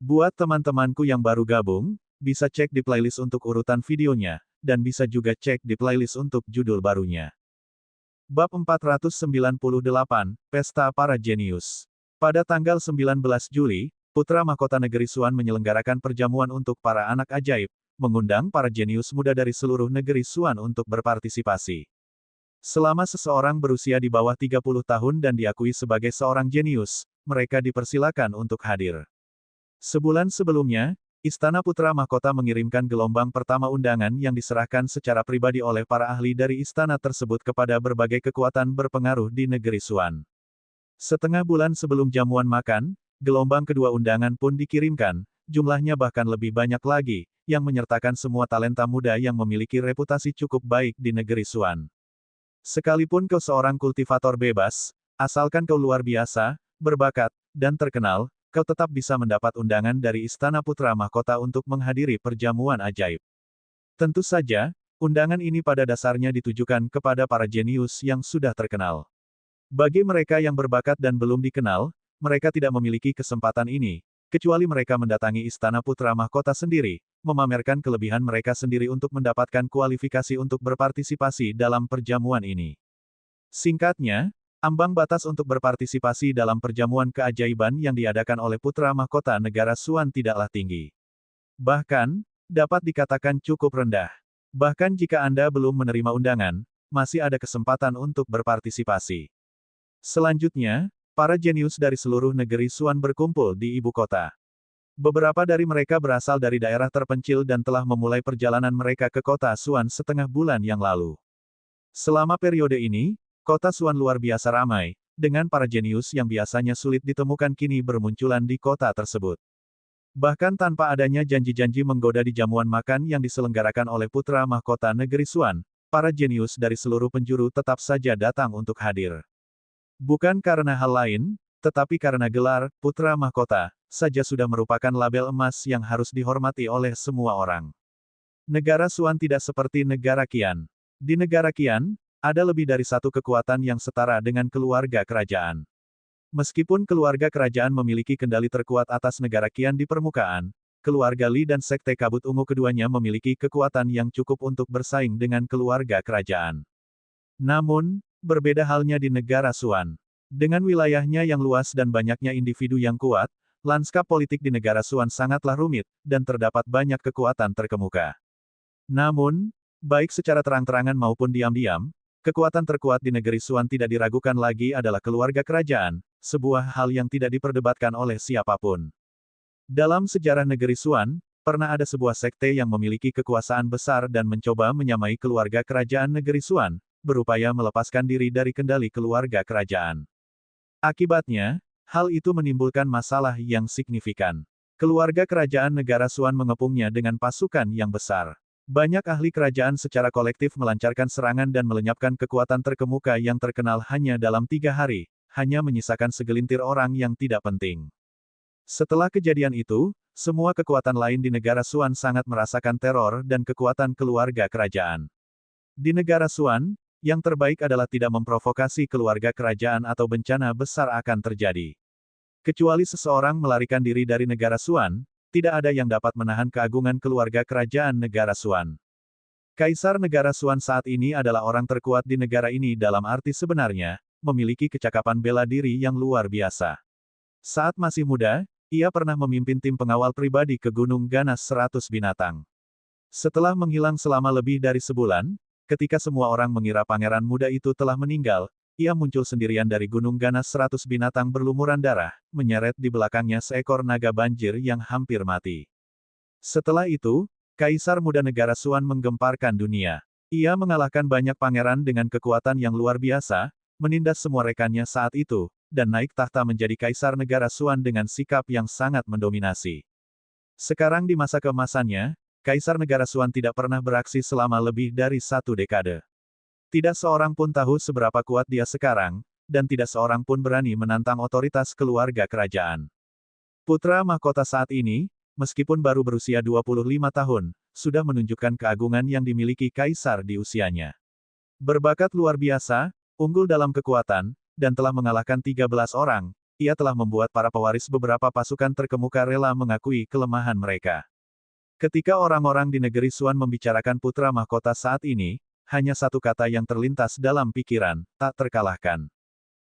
Buat teman-temanku yang baru gabung, bisa cek di playlist untuk urutan videonya, dan bisa juga cek di playlist untuk judul barunya. Bab 498, Pesta Para Jenius. Pada tanggal 19 Juli, Putra Mahkota Negeri Suan menyelenggarakan perjamuan untuk para anak ajaib, mengundang para jenius muda dari seluruh negeri Suan untuk berpartisipasi. Selama seseorang berusia di bawah 30 tahun dan diakui sebagai seorang jenius, mereka dipersilakan untuk hadir. Sebulan sebelumnya, Istana Putra Mahkota mengirimkan gelombang pertama undangan yang diserahkan secara pribadi oleh para ahli dari istana tersebut kepada berbagai kekuatan berpengaruh di negeri Suan. Setengah bulan sebelum jamuan makan, gelombang kedua undangan pun dikirimkan, jumlahnya bahkan lebih banyak lagi, yang menyertakan semua talenta muda yang memiliki reputasi cukup baik di negeri Suan. Sekalipun kau seorang kultivator bebas, asalkan kau luar biasa, berbakat, dan terkenal, kau tetap bisa mendapat undangan dari Istana Putra Mahkota untuk menghadiri perjamuan ajaib. Tentu saja, undangan ini pada dasarnya ditujukan kepada para jenius yang sudah terkenal. Bagi mereka yang berbakat dan belum dikenal, mereka tidak memiliki kesempatan ini, kecuali mereka mendatangi Istana Putra Mahkota sendiri, memamerkan kelebihan mereka sendiri untuk mendapatkan kualifikasi untuk berpartisipasi dalam perjamuan ini. Singkatnya, ambang batas untuk berpartisipasi dalam perjamuan keajaiban yang diadakan oleh Putra Mahkota Negara Suan tidaklah tinggi. Bahkan, dapat dikatakan cukup rendah. Bahkan jika Anda belum menerima undangan, masih ada kesempatan untuk berpartisipasi. Selanjutnya, para jenius dari seluruh negeri Suan berkumpul di ibu kota. Beberapa dari mereka berasal dari daerah terpencil dan telah memulai perjalanan mereka ke kota Suan setengah bulan yang lalu. Selama periode ini, kota Suan luar biasa ramai, dengan para jenius yang biasanya sulit ditemukan kini bermunculan di kota tersebut. Bahkan tanpa adanya janji-janji menggoda di jamuan makan yang diselenggarakan oleh Putra Mahkota Negeri Suan, para jenius dari seluruh penjuru tetap saja datang untuk hadir. Bukan karena hal lain, tetapi karena gelar Putra Mahkota saja sudah merupakan label emas yang harus dihormati oleh semua orang. Negara Suan tidak seperti negara Qian. Di negara Qian, ada lebih dari satu kekuatan yang setara dengan keluarga kerajaan. Meskipun keluarga kerajaan memiliki kendali terkuat atas negara Qian di permukaan, keluarga Li dan Sekte Kabut Ungu keduanya memiliki kekuatan yang cukup untuk bersaing dengan keluarga kerajaan. Namun, berbeda halnya di negara Suan. Dengan wilayahnya yang luas dan banyaknya individu yang kuat, lanskap politik di negara Suan sangatlah rumit, dan terdapat banyak kekuatan terkemuka. Namun, baik secara terang-terangan maupun diam-diam, kekuatan terkuat di negeri Suan tidak diragukan lagi adalah keluarga kerajaan, sebuah hal yang tidak diperdebatkan oleh siapapun. Dalam sejarah negeri Suan, pernah ada sebuah sekte yang memiliki kekuasaan besar dan mencoba menyamai keluarga kerajaan negeri Suan, berupaya melepaskan diri dari kendali keluarga kerajaan. Akibatnya, hal itu menimbulkan masalah yang signifikan. Keluarga kerajaan negara Suan mengepungnya dengan pasukan yang besar. Banyak ahli kerajaan secara kolektif melancarkan serangan dan melenyapkan kekuatan terkemuka yang terkenal hanya dalam 3 hari, hanya menyisakan segelintir orang yang tidak penting. Setelah kejadian itu, semua kekuatan lain di negara Suan sangat merasakan teror dan kekuatan keluarga kerajaan. Di negara Suan, yang terbaik adalah tidak memprovokasi keluarga kerajaan atau bencana besar akan terjadi. Kecuali seseorang melarikan diri dari negara Suan, tidak ada yang dapat menahan keagungan keluarga kerajaan negara Suan. Kaisar negara Suan saat ini adalah orang terkuat di negara ini dalam arti sebenarnya, memiliki kecakapan bela diri yang luar biasa. Saat masih muda, ia pernah memimpin tim pengawal pribadi ke Gunung Ganas 100 binatang. Setelah menghilang selama lebih dari sebulan, ketika semua orang mengira pangeran muda itu telah meninggal, ia muncul sendirian dari Gunung Ganas 100 binatang berlumuran darah, menyeret di belakangnya seekor naga banjir yang hampir mati. Setelah itu, Kaisar Muda Negara Suan menggemparkan dunia. Ia mengalahkan banyak pangeran dengan kekuatan yang luar biasa, menindas semua rekannya saat itu, dan naik tahta menjadi Kaisar Negara Suan dengan sikap yang sangat mendominasi. Sekarang di masa keemasannya, Kaisar Negara Suan tidak pernah beraksi selama lebih dari 1 dekade. Tidak seorang pun tahu seberapa kuat dia sekarang, dan tidak seorang pun berani menantang otoritas keluarga kerajaan. Putra Mahkota saat ini, meskipun baru berusia 25 tahun, sudah menunjukkan keagungan yang dimiliki Kaisar di usianya. Berbakat luar biasa, unggul dalam kekuatan, dan telah mengalahkan 13 orang, ia telah membuat para pewaris beberapa pasukan terkemuka rela mengakui kelemahan mereka. Ketika orang-orang di negeri Xuan membicarakan putra mahkota saat ini, hanya satu kata yang terlintas dalam pikiran, tak terkalahkan.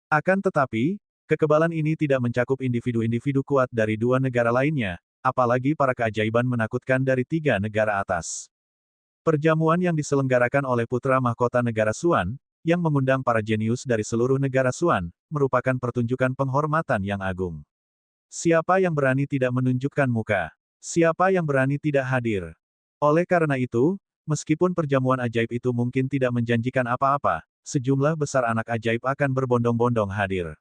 Akan tetapi, kekebalan ini tidak mencakup individu-individu kuat dari dua negara lainnya, apalagi para keajaiban menakutkan dari tiga negara atas. Perjamuan yang diselenggarakan oleh putra mahkota negara Xuan, yang mengundang para jenius dari seluruh negara Xuan, merupakan pertunjukan penghormatan yang agung. Siapa yang berani tidak menunjukkan muka? Siapa yang berani tidak hadir? Oleh karena itu, meskipun perjamuan ajaib itu mungkin tidak menjanjikan apa-apa, sejumlah besar anak ajaib akan berbondong-bondong hadir.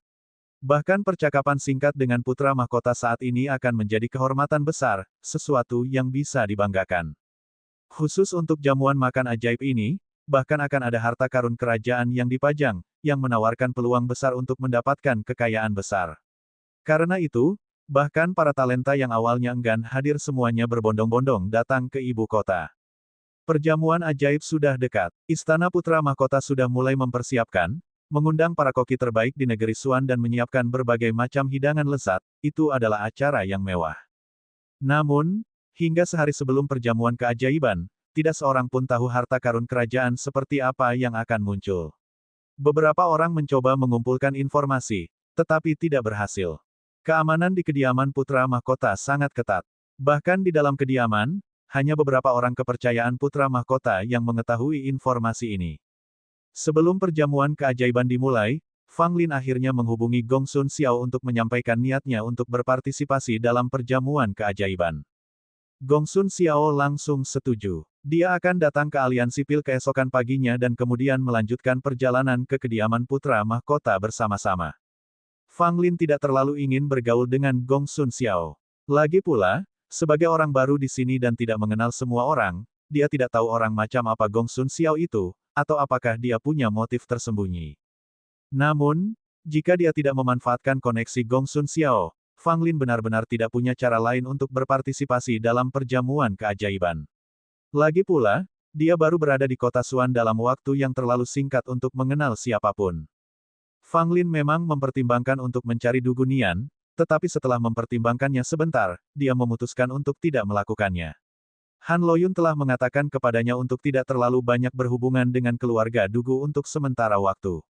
Bahkan percakapan singkat dengan putra mahkota saat ini akan menjadi kehormatan besar, sesuatu yang bisa dibanggakan. Khusus untuk jamuan makan ajaib ini, bahkan akan ada harta karun kerajaan yang dipajang, yang menawarkan peluang besar untuk mendapatkan kekayaan besar. Karena itu, bahkan para talenta yang awalnya enggan hadir semuanya berbondong-bondong datang ke ibu kota. Perjamuan ajaib sudah dekat. Istana Putra Mahkota sudah mulai mempersiapkan, mengundang para koki terbaik di negeri Xuan dan menyiapkan berbagai macam hidangan lezat, itu adalah acara yang mewah. Namun, hingga sehari sebelum perjamuan keajaiban, tidak seorang pun tahu harta karun kerajaan seperti apa yang akan muncul. Beberapa orang mencoba mengumpulkan informasi, tetapi tidak berhasil. Keamanan di kediaman Putra Mahkota sangat ketat. Bahkan di dalam kediaman, hanya beberapa orang kepercayaan Putra Mahkota yang mengetahui informasi ini. Sebelum perjamuan keajaiban dimulai, Fang Lin akhirnya menghubungi Gong Sun Xiao untuk menyampaikan niatnya untuk berpartisipasi dalam perjamuan keajaiban. Gong Sun Xiao langsung setuju. Dia akan datang ke aliansi Pil keesokan paginya dan kemudian melanjutkan perjalanan ke kediaman Putra Mahkota bersama-sama. Fang Lin tidak terlalu ingin bergaul dengan Gong Sun Xiao. Lagi pula, sebagai orang baru di sini dan tidak mengenal semua orang, dia tidak tahu orang macam apa Gong Sun Xiao itu, atau apakah dia punya motif tersembunyi. Namun, jika dia tidak memanfaatkan koneksi Gong Sun Xiao, Fang Lin benar-benar tidak punya cara lain untuk berpartisipasi dalam perjamuan keajaiban. Lagi pula, dia baru berada di kota Xuan dalam waktu yang terlalu singkat untuk mengenal siapapun. Fang Lin memang mempertimbangkan untuk mencari Dugunian, tetapi setelah mempertimbangkannya sebentar, dia memutuskan untuk tidak melakukannya. Han Loyun telah mengatakan kepadanya untuk tidak terlalu banyak berhubungan dengan keluarga Dugu untuk sementara waktu.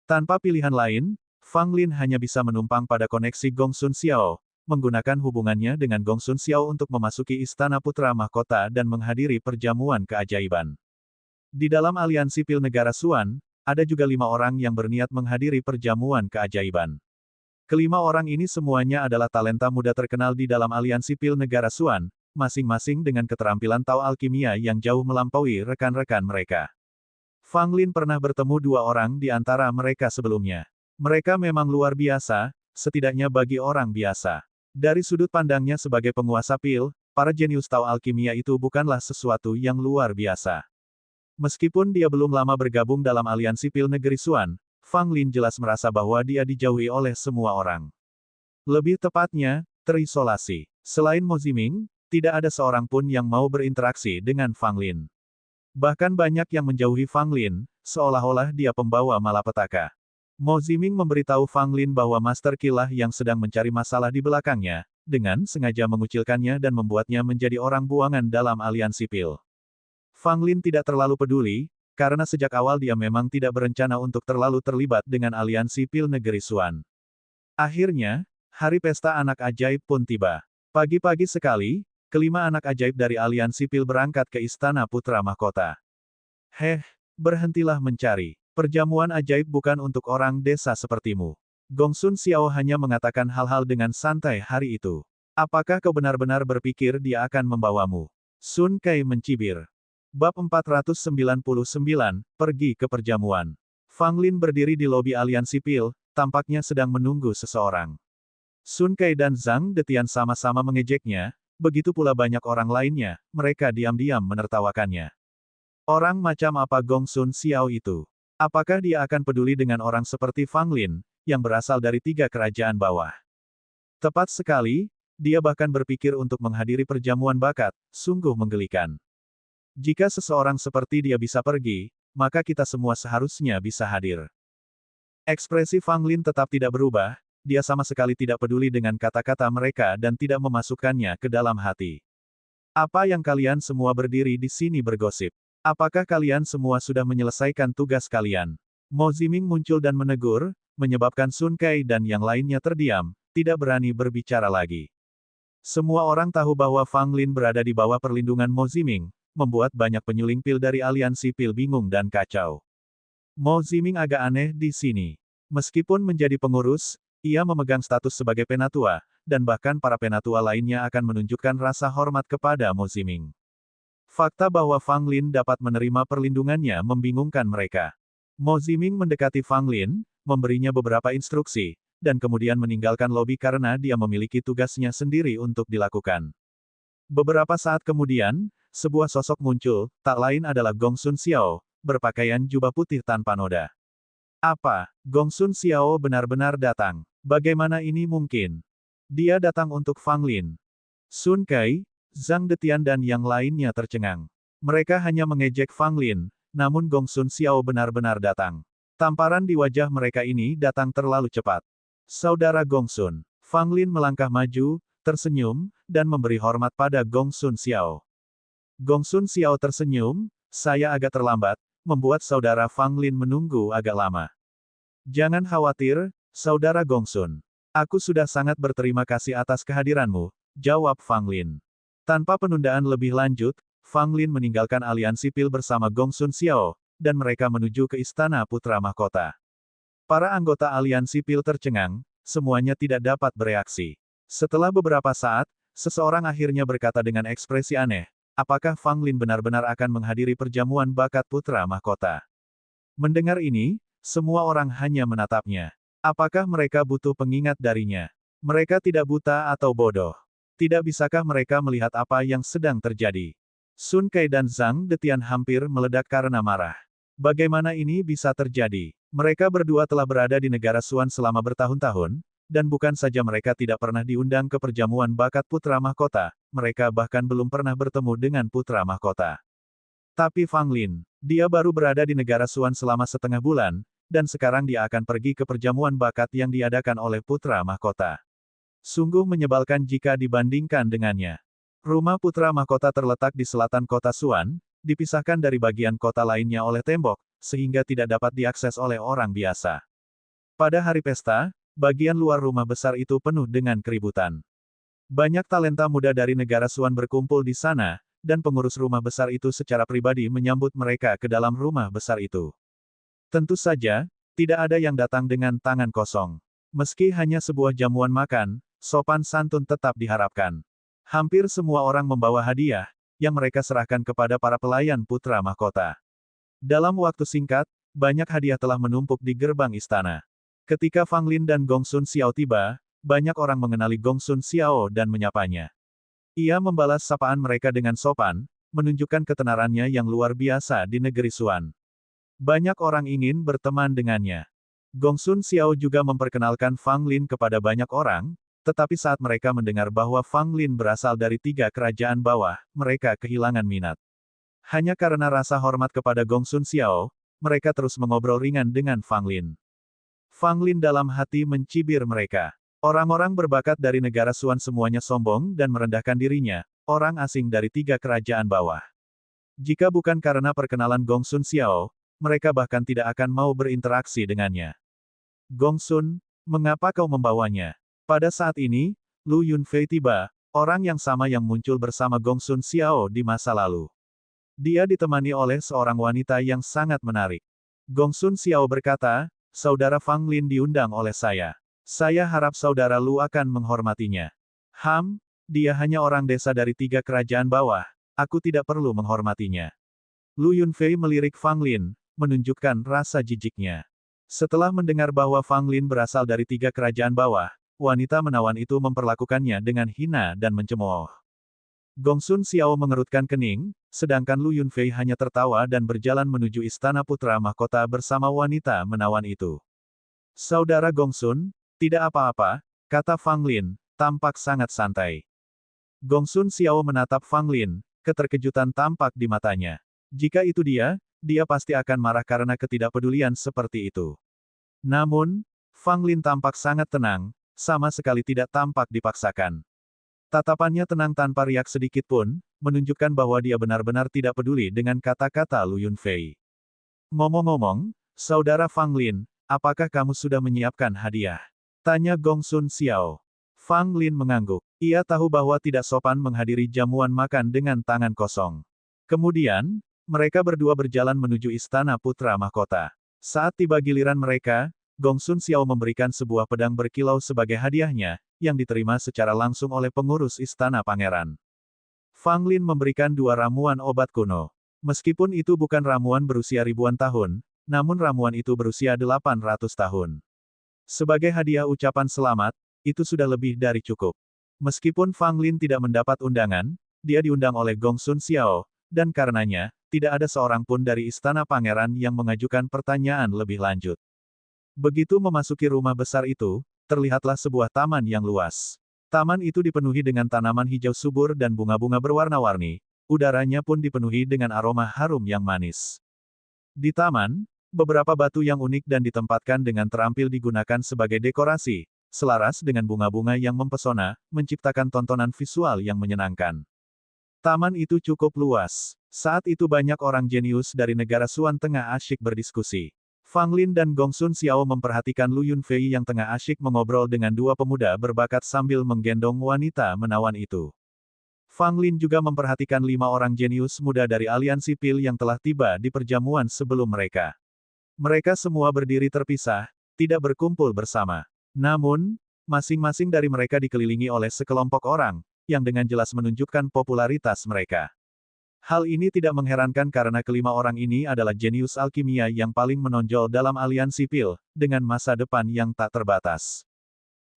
Tanpa pilihan lain, Fang Lin hanya bisa menumpang pada koneksi Gong Sun Xiao, menggunakan hubungannya dengan Gong Sun Xiao untuk memasuki Istana Putra Mahkota dan menghadiri perjamuan keajaiban. Di dalam aliansi Pil Negara Xuan, ada juga 5 orang yang berniat menghadiri perjamuan keajaiban. Kelima orang ini semuanya adalah talenta muda terkenal di dalam aliansi Pil Negara Xuan, masing-masing dengan keterampilan Tao alkimia yang jauh melampaui rekan-rekan mereka. Fang Lin pernah bertemu 2 orang di antara mereka sebelumnya. Mereka memang luar biasa, setidaknya bagi orang biasa. Dari sudut pandangnya sebagai penguasa Pil, para jenius Tao alkimia itu bukanlah sesuatu yang luar biasa. Meskipun dia belum lama bergabung dalam aliansi Pil Negeri Xuan, Fang Lin jelas merasa bahwa dia dijauhi oleh semua orang. Lebih tepatnya, terisolasi. Selain Mo Ziming, tidak ada seorang pun yang mau berinteraksi dengan Fang Lin. Bahkan banyak yang menjauhi Fang Lin, seolah-olah dia pembawa malapetaka. Mo Ziming memberitahu Fang Lin bahwa Master Qi lah yang sedang mencari masalah di belakangnya, dengan sengaja mengucilkannya dan membuatnya menjadi orang buangan dalam aliansi Pil. Fang Lin tidak terlalu peduli, karena sejak awal dia memang tidak berencana untuk terlalu terlibat dengan aliansi Pil Negeri Xuan. Akhirnya, hari pesta anak ajaib pun tiba. Pagi-pagi sekali, kelima anak ajaib dari aliansi Pil berangkat ke Istana Putra Mahkota. Berhentilah mencari. Perjamuan ajaib bukan untuk orang desa sepertimu. Gong Sun Xiao hanya mengatakan hal-hal dengan santai hari itu. Apakah kau benar-benar berpikir dia akan membawamu? Sun Kai mencibir. Bab 499, pergi ke perjamuan. Fang Lin berdiri di lobi aliansi Pil, tampaknya sedang menunggu seseorang. Sun Kai dan Zhang Detian sama-sama mengejeknya, begitu pula banyak orang lainnya, mereka diam-diam menertawakannya. Orang macam apa Gong Sun Xiao itu? Apakah dia akan peduli dengan orang seperti Fang Lin, yang berasal dari 3 kerajaan bawah? Tepat sekali, dia bahkan berpikir untuk menghadiri perjamuan bakat, sungguh menggelikan. Jika seseorang seperti dia bisa pergi, maka kita semua seharusnya bisa hadir. Ekspresi Fang Lin tetap tidak berubah, dia sama sekali tidak peduli dengan kata-kata mereka dan tidak memasukkannya ke dalam hati. Apa yang kalian semua berdiri di sini bergosip? Apakah kalian semua sudah menyelesaikan tugas kalian? Mo Ziming muncul dan menegur, menyebabkan Sun Kai dan yang lainnya terdiam, tidak berani berbicara lagi. Semua orang tahu bahwa Fang Lin berada di bawah perlindungan Mo Ziming, membuat banyak penyuling pil dari aliansi pil bingung dan kacau. Mo Ziming agak aneh di sini. Meskipun menjadi pengurus, ia memegang status sebagai penatua, dan bahkan para penatua lainnya akan menunjukkan rasa hormat kepada Mo Ziming. Fakta bahwa Fang Lin dapat menerima perlindungannya membingungkan mereka. Mo Ziming mendekati Fang Lin, memberinya beberapa instruksi, dan kemudian meninggalkan lobi karena dia memiliki tugasnya sendiri untuk dilakukan. Beberapa saat kemudian, sebuah sosok muncul, tak lain adalah Gong Sun Xiao, berpakaian jubah putih tanpa noda. Apa? Gong Sun Xiao benar-benar datang. Bagaimana ini mungkin? Dia datang untuk Fang Lin. Sun Kai, Zhang Detian dan yang lainnya tercengang. Mereka hanya mengejek Fang Lin, namun Gong Sun Xiao benar-benar datang. Tamparan di wajah mereka ini datang terlalu cepat. Saudara Gong Sun. Fang Lin melangkah maju, tersenyum, dan memberi hormat pada Gong Sun Xiao. Gong Sun Xiao tersenyum, saya agak terlambat, membuat saudara Fang Lin menunggu agak lama. Jangan khawatir, saudara Gong Sun. Aku sudah sangat berterima kasih atas kehadiranmu, jawab Fang Lin. Tanpa penundaan lebih lanjut, Fang Lin meninggalkan aliansi pil bersama Gong Sun Xiao, dan mereka menuju ke Istana Putra Mahkota. Para anggota aliansi pil tercengang, semuanya tidak dapat bereaksi. Setelah beberapa saat, seseorang akhirnya berkata dengan ekspresi aneh, apakah Fang Lin benar-benar akan menghadiri perjamuan bakat Putra Mahkota? Mendengar ini, semua orang hanya menatapnya. Apakah mereka butuh pengingat darinya? Mereka tidak buta atau bodoh. Tidak bisakah mereka melihat apa yang sedang terjadi? Sun Kai dan Zhang Detian hampir meledak karena marah. Bagaimana ini bisa terjadi? Mereka berdua telah berada di negara Suan selama bertahun-tahun, dan bukan saja mereka tidak pernah diundang ke perjamuan bakat Putra Mahkota, mereka bahkan belum pernah bertemu dengan Putra Mahkota. Tapi Fang Lin, dia baru berada di negara Suan selama setengah bulan, dan sekarang dia akan pergi ke perjamuan bakat yang diadakan oleh Putra Mahkota. Sungguh menyebalkan jika dibandingkan dengannya. Rumah Putra Mahkota terletak di selatan kota Suan, dipisahkan dari bagian kota lainnya oleh tembok, sehingga tidak dapat diakses oleh orang biasa. Pada hari pesta, bagian luar rumah besar itu penuh dengan keributan. Banyak talenta muda dari negara Suan berkumpul di sana, dan pengurus rumah besar itu secara pribadi menyambut mereka ke dalam rumah besar itu. Tentu saja, tidak ada yang datang dengan tangan kosong. Meski hanya sebuah jamuan makan, sopan santun tetap diharapkan. Hampir semua orang membawa hadiah, yang mereka serahkan kepada para pelayan Putra Mahkota. Dalam waktu singkat, banyak hadiah telah menumpuk di gerbang istana. Ketika Fang Lin dan Gong Sun Xiao tiba, banyak orang mengenali Gong Sun Xiao dan menyapanya. Ia membalas sapaan mereka dengan sopan, menunjukkan ketenarannya yang luar biasa di negeri Suan. Banyak orang ingin berteman dengannya. Gong Sun Xiao juga memperkenalkan Fang Lin kepada banyak orang, tetapi saat mereka mendengar bahwa Fang Lin berasal dari 3 kerajaan bawah, mereka kehilangan minat. Hanya karena rasa hormat kepada Gong Sun Xiao, mereka terus mengobrol ringan dengan Fang Lin. Fang Lin dalam hati mencibir mereka. Orang-orang berbakat dari negara Suan semuanya sombong dan merendahkan dirinya, orang asing dari 3 kerajaan bawah. Jika bukan karena perkenalan Gong Sun Xiao, mereka bahkan tidak akan mau berinteraksi dengannya. Gong Sun, mengapa kau membawanya? Pada saat ini, Lu Yunfei tiba, orang yang sama yang muncul bersama Gong Sun Xiao di masa lalu. Dia ditemani oleh seorang wanita yang sangat menarik. Gong Sun Xiao berkata, saudara Fang Lin diundang oleh saya. Saya harap saudara Lu akan menghormatinya. Dia hanya orang desa dari 3 kerajaan bawah, aku tidak perlu menghormatinya. Lu Yunfei melirik Fang Lin, menunjukkan rasa jijiknya. Setelah mendengar bahwa Fang Lin berasal dari 3 kerajaan bawah, wanita menawan itu memperlakukannya dengan hina dan mencemooh. Gong Sun Xiao mengerutkan kening, sedangkan Lu Yunfei hanya tertawa dan berjalan menuju Istana Putra Mahkota bersama wanita menawan itu. Saudara Gong Sun, tidak apa-apa, kata Fang Lin, tampak sangat santai. Gong Sun Xiao menatap Fang Lin, keterkejutan tampak di matanya. Jika itu dia pasti akan marah karena ketidakpedulian seperti itu. Namun, Fang Lin tampak sangat tenang, sama sekali tidak tampak dipaksakan. Tatapannya tenang tanpa riak sedikit pun, menunjukkan bahwa dia benar-benar tidak peduli dengan kata-kata Lu Yunfei. Ngomong-ngomong, saudara Fang Lin, apakah kamu sudah menyiapkan hadiah? Tanya Gong Sun Xiao. Fang Lin mengangguk. Ia tahu bahwa tidak sopan menghadiri jamuan makan dengan tangan kosong. Kemudian, mereka berdua berjalan menuju Istana Putra Mahkota. Saat tiba giliran mereka, Gong Sun Xiao memberikan sebuah pedang berkilau sebagai hadiahnya, yang diterima secara langsung oleh pengurus Istana Pangeran. Fang Lin memberikan 2 ramuan obat kuno. Meskipun itu bukan ramuan berusia ribuan tahun, namun ramuan itu berusia 800 tahun. Sebagai hadiah ucapan selamat, itu sudah lebih dari cukup. Meskipun Fang Lin tidak mendapat undangan, dia diundang oleh Gong Sun Xiao, dan karenanya, tidak ada seorang pun dari Istana Pangeran yang mengajukan pertanyaan lebih lanjut. Begitu memasuki rumah besar itu, terlihatlah sebuah taman yang luas. Taman itu dipenuhi dengan tanaman hijau subur dan bunga-bunga berwarna-warni, udaranya pun dipenuhi dengan aroma harum yang manis. Di taman, beberapa batu yang unik dan ditempatkan dengan terampil digunakan sebagai dekorasi, selaras dengan bunga-bunga yang mempesona, menciptakan tontonan visual yang menyenangkan. Taman itu cukup luas. Saat itu banyak orang jenius dari negara Suan tengah asyik berdiskusi. Fang Lin dan Gong Sun Xiao memperhatikan Lu Yunfei yang tengah asyik mengobrol dengan 2 pemuda berbakat sambil menggendong wanita menawan itu. Fang Lin juga memperhatikan 5 orang jenius muda dari aliansi Pil yang telah tiba di perjamuan sebelum mereka. Mereka semua berdiri terpisah, tidak berkumpul bersama. Namun, masing-masing dari mereka dikelilingi oleh sekelompok orang, yang dengan jelas menunjukkan popularitas mereka. Hal ini tidak mengherankan karena kelima orang ini adalah jenius alkimia yang paling menonjol dalam aliansi Pil, dengan masa depan yang tak terbatas.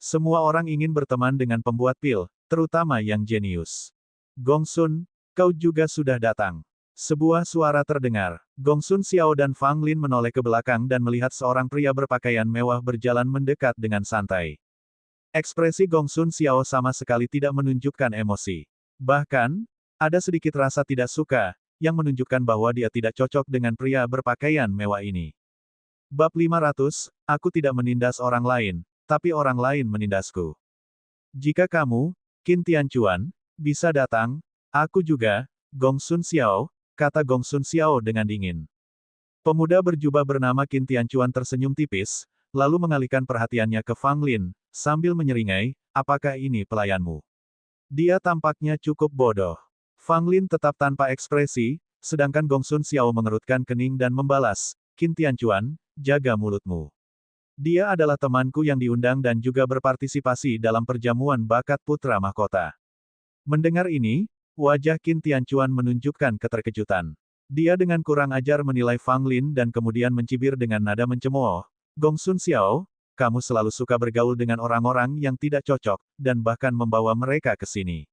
Semua orang ingin berteman dengan pembuat pil, terutama yang jenius. Gong Sun, kau juga sudah datang. Sebuah suara terdengar. Gong Sun Xiao dan Fang Lin menoleh ke belakang dan melihat seorang pria berpakaian mewah berjalan mendekat dengan santai. Ekspresi Gong Sun Xiao sama sekali tidak menunjukkan emosi. Bahkan, ada sedikit rasa tidak suka, yang menunjukkan bahwa dia tidak cocok dengan pria berpakaian mewah ini. Bab 500, aku tidak menindas orang lain, tapi orang lain menindasku. Jika kamu, Qin Tianchuan, bisa datang, aku juga, Gong Sun Xiao, kata Gong Sun Xiao dengan dingin. Pemuda berjubah bernama Qin Tianchuan tersenyum tipis, lalu mengalihkan perhatiannya ke Fang Lin, sambil menyeringai, apakah ini pelayanmu? Dia tampaknya cukup bodoh. Fang Lin tetap tanpa ekspresi, sedangkan Gong Sun Xiao mengerutkan kening dan membalas, Qin Tianchuan, jaga mulutmu. Dia adalah temanku yang diundang dan juga berpartisipasi dalam perjamuan bakat putra mahkota. Mendengar ini, wajah Qin Tianchuan menunjukkan keterkejutan. Dia dengan kurang ajar menilai Fang Lin dan kemudian mencibir dengan nada mencemooh, Gong Sun Xiao, kamu selalu suka bergaul dengan orang-orang yang tidak cocok, dan bahkan membawa mereka ke sini.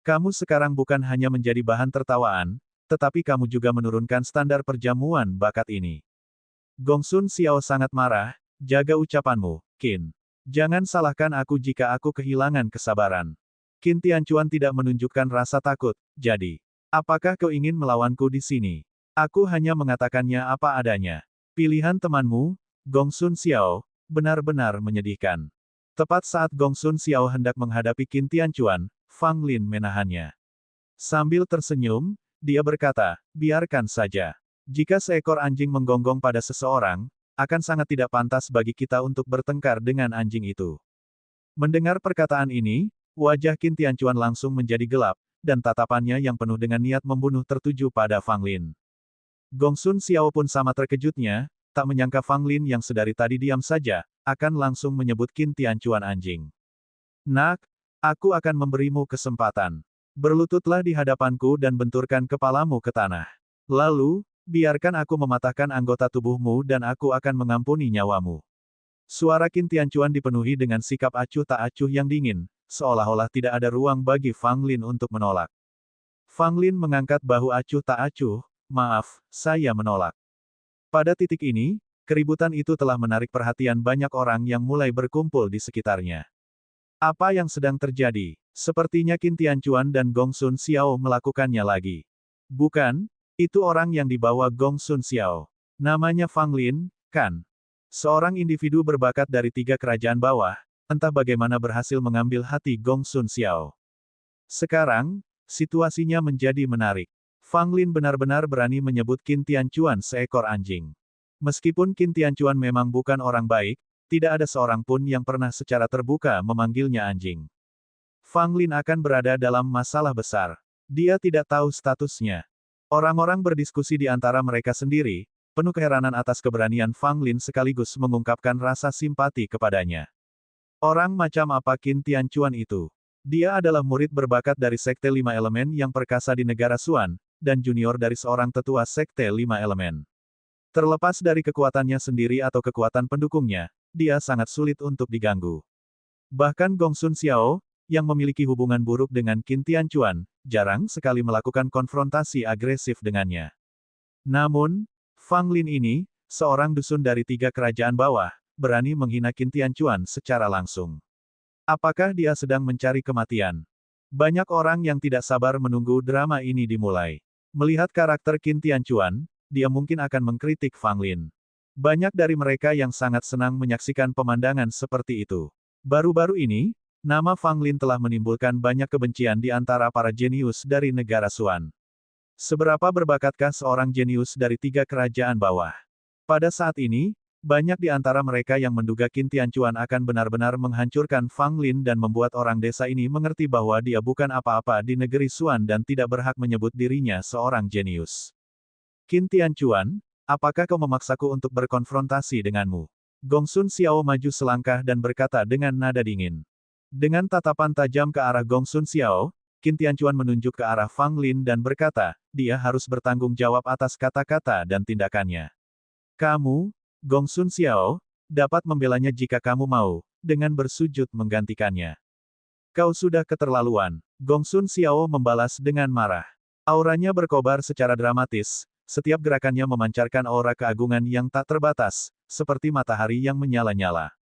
Kamu sekarang bukan hanya menjadi bahan tertawaan, tetapi kamu juga menurunkan standar perjamuan bakat ini. Gong Sun Xiao sangat marah, jaga ucapanmu, Qin. Jangan salahkan aku jika aku kehilangan kesabaran. Qin Tianchuan tidak menunjukkan rasa takut, jadi, apakah kau ingin melawanku di sini? Aku hanya mengatakannya apa adanya. Pilihan temanmu, Gong Sun Xiao, benar-benar menyedihkan. Tepat saat Gong Sun Xiao hendak menghadapi Qin Tianchuan, Fang Lin menahannya. Sambil tersenyum, dia berkata, biarkan saja. Jika seekor anjing menggonggong pada seseorang, akan sangat tidak pantas bagi kita untuk bertengkar dengan anjing itu. Mendengar perkataan ini, wajah Qin Tianchuan langsung menjadi gelap, dan tatapannya yang penuh dengan niat membunuh tertuju pada Fang Lin. Gong Sun Xiao pun sama terkejutnya, tak menyangka Fang Lin yang sedari tadi diam saja, akan langsung menyebut Qin Tianchuan anjing. Nak, aku akan memberimu kesempatan. Berlututlah di hadapanku dan benturkan kepalamu ke tanah. Lalu, biarkan aku mematahkan anggota tubuhmu dan aku akan mengampuni nyawamu. Suara Qin Tianchuan dipenuhi dengan sikap acuh tak acuh yang dingin, seolah-olah tidak ada ruang bagi Fang Lin untuk menolak. Fang Lin mengangkat bahu acuh tak acuh, maaf, saya menolak. Pada titik ini, keributan itu telah menarik perhatian banyak orang yang mulai berkumpul di sekitarnya. Apa yang sedang terjadi? Sepertinya Qin Tianchuan dan Gong Sun Xiao melakukannya lagi. Bukan, itu orang yang dibawa Gong Sun Xiao. Namanya Fang Lin, kan? Seorang individu berbakat dari tiga kerajaan bawah, entah bagaimana berhasil mengambil hati Gong Sun Xiao. Sekarang, situasinya menjadi menarik. Fang Lin benar-benar berani menyebut Qin Tianchuan seekor anjing. Meskipun Qin Tianchuan memang bukan orang baik, tidak ada seorang pun yang pernah secara terbuka memanggilnya anjing. Fang Lin akan berada dalam masalah besar. Dia tidak tahu statusnya. Orang-orang berdiskusi di antara mereka sendiri, penuh keheranan atas keberanian Fang Lin sekaligus mengungkapkan rasa simpati kepadanya. Orang macam apa Qin Tianchuan itu? Dia adalah murid berbakat dari Sekte Lima Elemen yang perkasa di negara Suan, dan junior dari seorang tetua Sekte Lima Elemen. Terlepas dari kekuatannya sendiri atau kekuatan pendukungnya, dia sangat sulit untuk diganggu. Bahkan Gong Sun Xiao, yang memiliki hubungan buruk dengan Qin Tianchuan, jarang sekali melakukan konfrontasi agresif dengannya. Namun, Fang Lin ini, seorang dusun dari tiga kerajaan bawah, berani menghina Qin Tianchuan secara langsung. Apakah dia sedang mencari kematian? Banyak orang yang tidak sabar menunggu drama ini dimulai. Melihat karakter Qin Tianchuan, dia mungkin akan mengkritik Fang Lin. Banyak dari mereka yang sangat senang menyaksikan pemandangan seperti itu. Baru-baru ini, nama Fang Lin telah menimbulkan banyak kebencian di antara para jenius dari negara Suan. Seberapa berbakatkah seorang jenius dari tiga kerajaan bawah? Pada saat ini, banyak di antara mereka yang menduga Qin Tianchuan akan benar-benar menghancurkan Fang Lin dan membuat orang desa ini mengerti bahwa dia bukan apa-apa di negeri Suan dan tidak berhak menyebut dirinya seorang jenius. Qin Tianchuan, apakah kau memaksaku untuk berkonfrontasi denganmu? Gong Sun Xiao maju selangkah dan berkata dengan nada dingin. Dengan tatapan tajam ke arah Gong Sun Xiao, Qin Tianchuan menunjuk ke arah Fang Lin dan berkata, dia harus bertanggung jawab atas kata-kata dan tindakannya. Kamu, Gong Sun Xiao, dapat membelanya jika kamu mau, dengan bersujud menggantikannya. Kau sudah keterlaluan. Gong Sun Xiao membalas dengan marah. Auranya berkobar secara dramatis, setiap gerakannya memancarkan aura keagungan yang tak terbatas, seperti matahari yang menyala-nyala.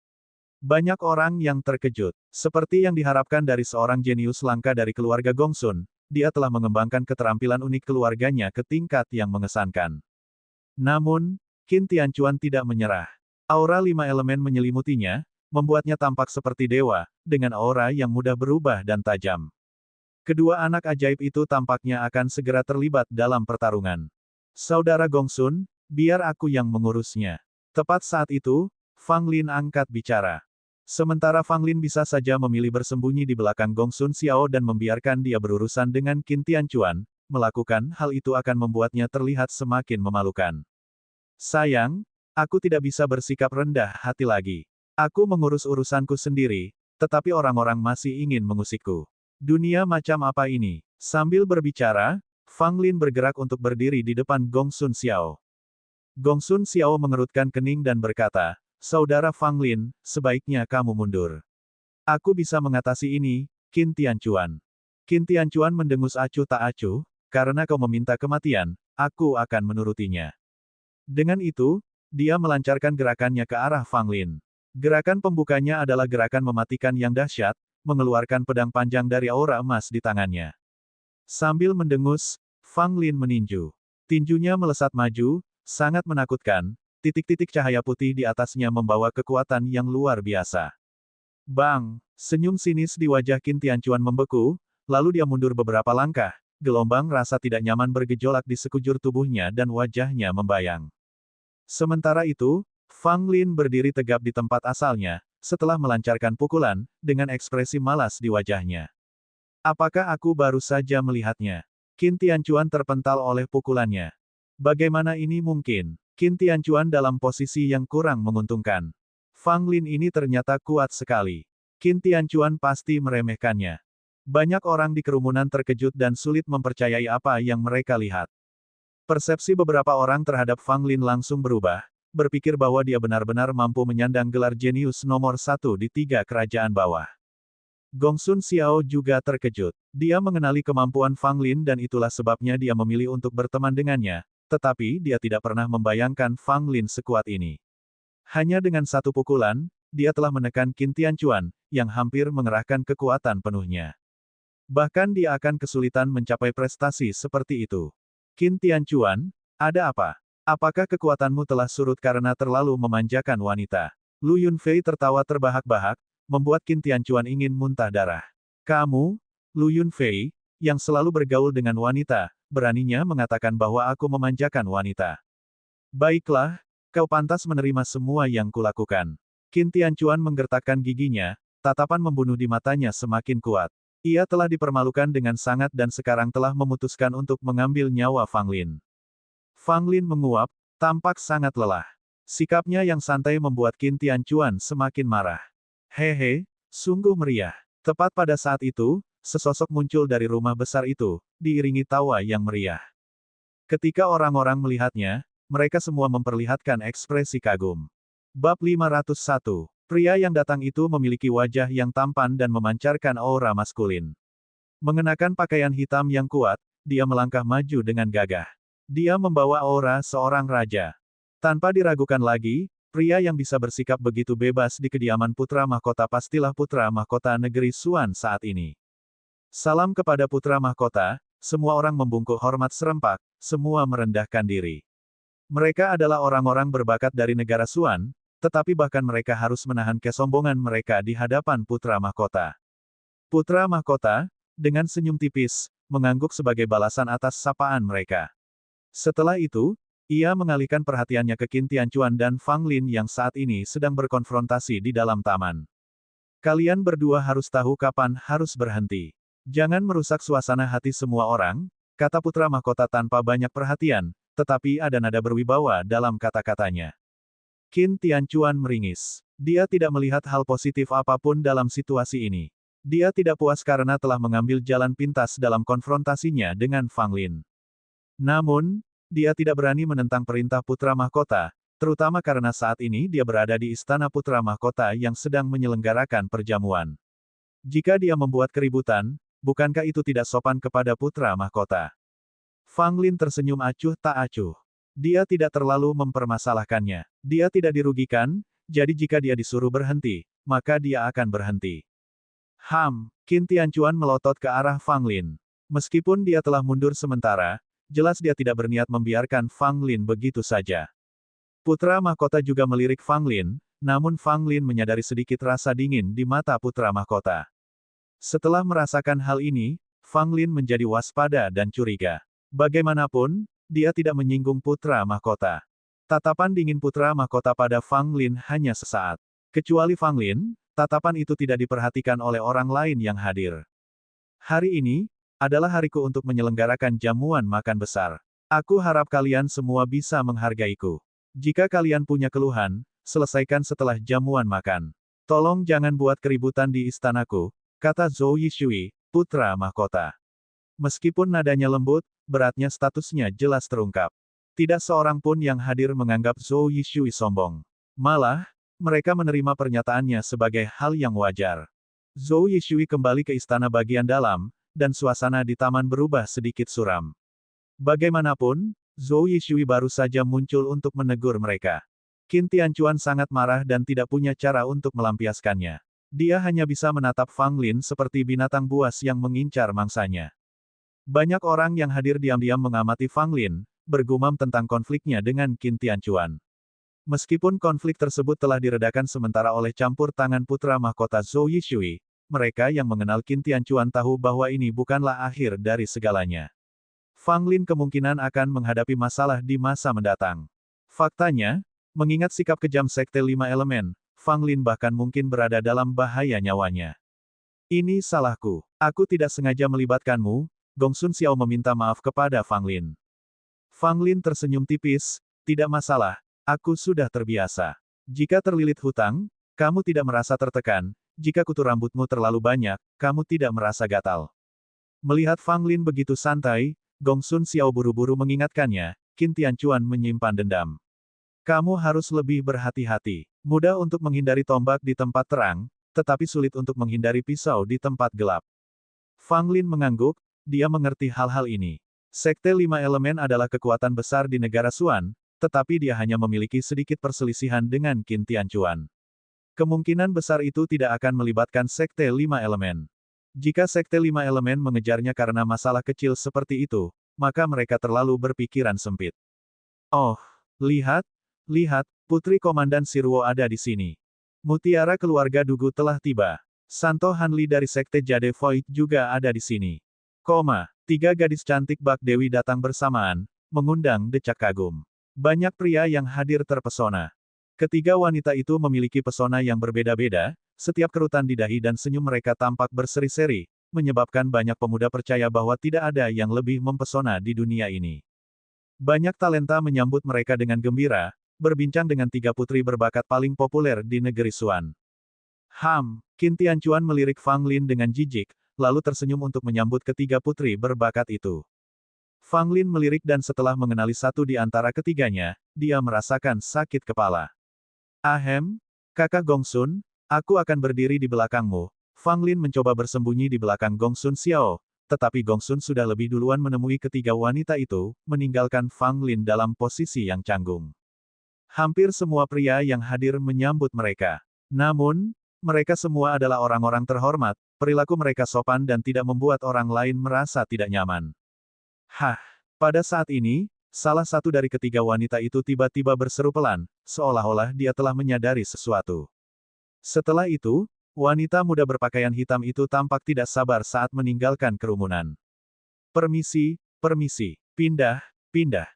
Banyak orang yang terkejut. Seperti yang diharapkan dari seorang jenius langka dari keluarga Gong Sun, dia telah mengembangkan keterampilan unik keluarganya ke tingkat yang mengesankan. Namun, Qin Tianchuan tidak menyerah. Aura lima elemen menyelimutinya, membuatnya tampak seperti dewa, dengan aura yang mudah berubah dan tajam. Kedua anak ajaib itu tampaknya akan segera terlibat dalam pertarungan. Saudara Gong Sun, biar aku yang mengurusnya. Tepat saat itu, Fang Lin angkat bicara. Sementara Fang Lin bisa saja memilih bersembunyi di belakang Gong Sun Xiao dan membiarkan dia berurusan dengan Qin Tianchuan, melakukan hal itu akan membuatnya terlihat semakin memalukan. Sayang, aku tidak bisa bersikap rendah hati lagi. Aku mengurus urusanku sendiri, tetapi orang-orang masih ingin mengusikku. Dunia macam apa ini? Sambil berbicara, Fang Lin bergerak untuk berdiri di depan Gong Sun Xiao. Gong Sun Xiao mengerutkan kening dan berkata, Saudara Fang Lin, sebaiknya kamu mundur. Aku bisa mengatasi ini, Qin Tianchuan. Qin Tianchuan mendengus acuh tak acuh, karena kau meminta kematian, aku akan menurutinya. Dengan itu, dia melancarkan gerakannya ke arah Fang Lin. Gerakan pembukanya adalah gerakan mematikan yang dahsyat, mengeluarkan pedang panjang dari aura emas di tangannya. Sambil mendengus, Fang Lin meninju. Tinjunya melesat maju, sangat menakutkan. Titik-titik cahaya putih di atasnya membawa kekuatan yang luar biasa. Bang! Senyum sinis di wajah Qin Tianchuan membeku, lalu dia mundur beberapa langkah, gelombang rasa tidak nyaman bergejolak di sekujur tubuhnya dan wajahnya membayang. Sementara itu, Fang Lin berdiri tegap di tempat asalnya, setelah melancarkan pukulan, dengan ekspresi malas di wajahnya. Apakah aku baru saja melihatnya? Qin Tianchuan terpental oleh pukulannya. Bagaimana ini mungkin? Qin Tianchuan dalam posisi yang kurang menguntungkan. Fang Lin ini ternyata kuat sekali. Qin Tianchuan pasti meremehkannya. Banyak orang di kerumunan terkejut dan sulit mempercayai apa yang mereka lihat. Persepsi beberapa orang terhadap Fang Lin langsung berubah, berpikir bahwa dia benar-benar mampu menyandang gelar jenius nomor satu di tiga kerajaan bawah. Gong Sun Xiao juga terkejut. Dia mengenali kemampuan Fang Lin dan itulah sebabnya dia memilih untuk berteman dengannya. Tetapi dia tidak pernah membayangkan Fang Lin sekuat ini. Hanya dengan satu pukulan, dia telah menekan Qin Tianchuan, yang hampir mengerahkan kekuatan penuhnya. Bahkan dia akan kesulitan mencapai prestasi seperti itu. Qin Tianchuan, ada apa? Apakah kekuatanmu telah surut karena terlalu memanjakan wanita? Lu Yunfei tertawa terbahak-bahak, membuat Qin Tianchuan ingin muntah darah. Kamu, Lu Yunfei, yang selalu bergaul dengan wanita, beraninya mengatakan bahwa aku memanjakan wanita. Baiklah, kau pantas menerima semua yang kulakukan. Qin Tianchuan menggertakkan giginya, tatapan membunuh di matanya semakin kuat. Ia telah dipermalukan dengan sangat dan sekarang telah memutuskan untuk mengambil nyawa Fang Lin. Fang Lin menguap, tampak sangat lelah. Sikapnya yang santai membuat Qin Tianchuan semakin marah. Hehe, sungguh meriah. Tepat pada saat itu, sesosok muncul dari rumah besar itu, diiringi tawa yang meriah. Ketika orang-orang melihatnya, mereka semua memperlihatkan ekspresi kagum. Bab 501. Pria yang datang itu memiliki wajah yang tampan dan memancarkan aura maskulin. Mengenakan pakaian hitam yang kuat, dia melangkah maju dengan gagah. Dia membawa aura seorang raja. Tanpa diragukan lagi, pria yang bisa bersikap begitu bebas di kediaman putra mahkota pastilah putra mahkota negeri Suan saat ini. Salam kepada putra mahkota, semua orang membungkuk hormat serempak, semua merendahkan diri. Mereka adalah orang-orang berbakat dari negara Suan, tetapi bahkan mereka harus menahan kesombongan mereka di hadapan putra mahkota. Putra mahkota, dengan senyum tipis, mengangguk sebagai balasan atas sapaan mereka. Setelah itu, ia mengalihkan perhatiannya ke Qin Tianchuan dan Fang Lin yang saat ini sedang berkonfrontasi di dalam taman. Kalian berdua harus tahu kapan harus berhenti. Jangan merusak suasana hati semua orang, kata putra mahkota tanpa banyak perhatian, tetapi ada nada berwibawa dalam kata-katanya. Qin Tianchuan meringis. Dia tidak melihat hal positif apapun dalam situasi ini. Dia tidak puas karena telah mengambil jalan pintas dalam konfrontasinya dengan Fang Lin. Namun, dia tidak berani menentang perintah putra mahkota, terutama karena saat ini dia berada di istana putra mahkota yang sedang menyelenggarakan perjamuan. Jika dia membuat keributan, bukankah itu tidak sopan kepada putra mahkota? Fang Lin tersenyum acuh tak acuh. Dia tidak terlalu mempermasalahkannya. Dia tidak dirugikan, jadi jika dia disuruh berhenti, maka dia akan berhenti. Qin Tianchuan melotot ke arah Fang Lin. Meskipun dia telah mundur sementara, jelas dia tidak berniat membiarkan Fang Lin begitu saja. Putra mahkota juga melirik Fang Lin, namun Fang Lin menyadari sedikit rasa dingin di mata putra mahkota. Setelah merasakan hal ini, Fang Lin menjadi waspada dan curiga. Bagaimanapun, dia tidak menyinggung putra mahkota. Tatapan dingin putra mahkota pada Fang Lin hanya sesaat. Kecuali Fang Lin, tatapan itu tidak diperhatikan oleh orang lain yang hadir. Hari ini adalah hariku untuk menyelenggarakan jamuan makan besar. Aku harap kalian semua bisa menghargaiku. Jika kalian punya keluhan, selesaikan setelah jamuan makan. Tolong jangan buat keributan di istanaku, kata Zhou Yishui, putra mahkota. Meskipun nadanya lembut, beratnya statusnya jelas terungkap. Tidak seorang pun yang hadir menganggap Zhou Yishui sombong. Malah, mereka menerima pernyataannya sebagai hal yang wajar. Zhou Yishui kembali ke istana bagian dalam, dan suasana di taman berubah sedikit suram. Bagaimanapun, Zhou Yishui baru saja muncul untuk menegur mereka. Qin Tianchuan sangat marah dan tidak punya cara untuk melampiaskannya. Dia hanya bisa menatap Fang Lin seperti binatang buas yang mengincar mangsanya. Banyak orang yang hadir diam-diam mengamati Fang Lin, bergumam tentang konfliknya dengan Qin Tianchuan. Meskipun konflik tersebut telah diredakan sementara oleh campur tangan putra mahkota Zhou Yishui, mereka yang mengenal Qin Tianchuan tahu bahwa ini bukanlah akhir dari segalanya. Fang Lin kemungkinan akan menghadapi masalah di masa mendatang. Faktanya, mengingat sikap kejam Sekte Lima Elemen, Fang Lin bahkan mungkin berada dalam bahaya nyawanya. Ini salahku. Aku tidak sengaja melibatkanmu, Gong Sun Xiao meminta maaf kepada Fang Lin. Fang Lin tersenyum tipis, tidak masalah, aku sudah terbiasa. Jika terlilit hutang, kamu tidak merasa tertekan, jika kutu rambutmu terlalu banyak, kamu tidak merasa gatal. Melihat Fang Lin begitu santai, Gong Sun Xiao buru-buru mengingatkannya, Qin Tianchuan menyimpan dendam. Kamu harus lebih berhati-hati. Mudah untuk menghindari tombak di tempat terang, tetapi sulit untuk menghindari pisau di tempat gelap. Fang Lin mengangguk, dia mengerti hal-hal ini. Sekte Lima Elemen adalah kekuatan besar di negara Suan, tetapi dia hanya memiliki sedikit perselisihan dengan Qin Tianchuan. Kemungkinan besar itu tidak akan melibatkan Sekte Lima Elemen. Jika Sekte Lima Elemen mengejarnya karena masalah kecil seperti itu, maka mereka terlalu berpikiran sempit. Oh, Lihat, lihat, Putri Komandan Sirwo ada di sini. Mutiara keluarga Dugu telah tiba. Santo Hanli dari Sekte Jade Void juga ada di sini. Tiga gadis cantik Bak Dewi datang bersamaan, mengundang decak kagum. Banyak pria yang hadir terpesona. Ketiga wanita itu memiliki pesona yang berbeda-beda, setiap kerutan di dahi dan senyum mereka tampak berseri-seri, menyebabkan banyak pemuda percaya bahwa tidak ada yang lebih mempesona di dunia ini. Banyak talenta menyambut mereka dengan gembira, berbincang dengan tiga putri berbakat paling populer di negeri Suan. Qin Tianchuan melirik Fang Lin dengan jijik, lalu tersenyum untuk menyambut ketiga putri berbakat itu. Fang Lin melirik dan setelah mengenali satu di antara ketiganya, dia merasakan sakit kepala. Ahem, kakak Gongsun, aku akan berdiri di belakangmu. Fang Lin mencoba bersembunyi di belakang Gongsun Xiao, tetapi Gongsun sudah lebih duluan menemui ketiga wanita itu, meninggalkan Fang Lin dalam posisi yang canggung. Hampir semua pria yang hadir menyambut mereka. Namun, mereka semua adalah orang-orang terhormat, perilaku mereka sopan dan tidak membuat orang lain merasa tidak nyaman. Pada saat ini, salah satu dari ketiga wanita itu tiba-tiba berseru pelan, seolah-olah dia telah menyadari sesuatu. Setelah itu, wanita muda berpakaian hitam itu tampak tidak sabar saat meninggalkan kerumunan. Permisi, permisi, pindah, pindah,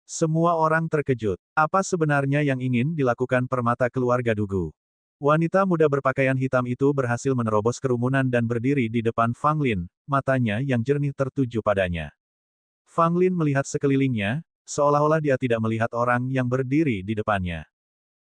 semua orang terkejut. Apa sebenarnya yang ingin dilakukan permata keluarga Dugu? Wanita muda berpakaian hitam itu berhasil menerobos kerumunan dan berdiri di depan Fang Lin, matanya yang jernih tertuju padanya. Fang Lin melihat sekelilingnya, seolah-olah dia tidak melihat orang yang berdiri di depannya.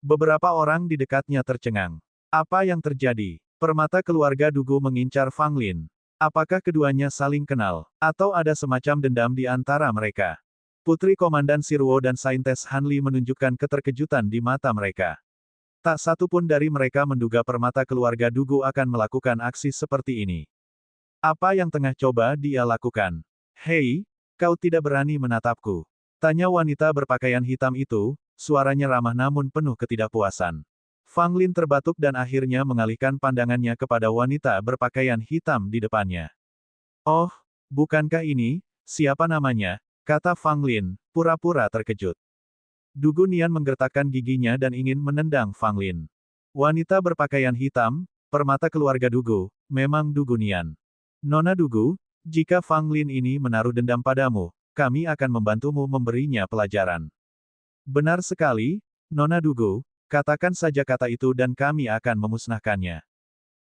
Beberapa orang di dekatnya tercengang. Apa yang terjadi? Permata keluarga Dugu mengincar Fang Lin. Apakah keduanya saling kenal, atau ada semacam dendam di antara mereka? Putri Komandan Sirwo dan Saintes Hanli menunjukkan keterkejutan di mata mereka. Tak satu pun dari mereka menduga permata keluarga Dugu akan melakukan aksi seperti ini. Apa yang tengah coba dia lakukan? Hei, kau tidak berani menatapku? Tanya wanita berpakaian hitam itu, suaranya ramah namun penuh ketidakpuasan. Fang Lin terbatuk dan akhirnya mengalihkan pandangannya kepada wanita berpakaian hitam di depannya. Oh, bukankah ini, siapa namanya? Kata Fang Lin, pura-pura terkejut. Dugu Nian menggertakkan giginya dan ingin menendang Fang Lin. Wanita berpakaian hitam, permata keluarga Dugu, memang Dugu Nian. Nona Dugu, jika Fang Lin ini menaruh dendam padamu, kami akan membantumu memberinya pelajaran. Benar sekali, Nona Dugu, katakan saja kata itu dan kami akan memusnahkannya.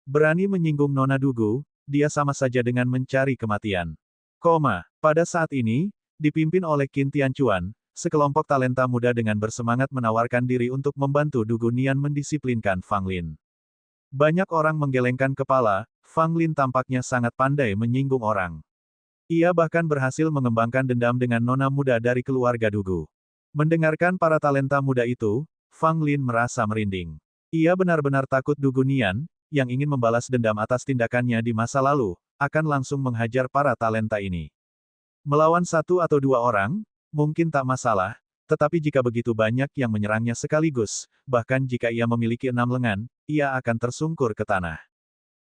Berani menyinggung Nona Dugu, dia sama saja dengan mencari kematian. Pada saat ini, dipimpin oleh Qin Tianchuan, sekelompok talenta muda dengan bersemangat menawarkan diri untuk membantu Dugu Nian mendisiplinkan Fang Lin. Banyak orang menggelengkan kepala, Fang Lin tampaknya sangat pandai menyinggung orang. Ia bahkan berhasil mengembangkan dendam dengan nona muda dari keluarga Dugu. Mendengarkan para talenta muda itu, Fang Lin merasa merinding. Ia benar-benar takut Dugu Nian, yang ingin membalas dendam atas tindakannya di masa lalu, akan langsung menghajar para talenta ini. Melawan satu atau dua orang, mungkin tak masalah, tetapi jika begitu banyak yang menyerangnya sekaligus, bahkan jika ia memiliki 6 lengan, ia akan tersungkur ke tanah.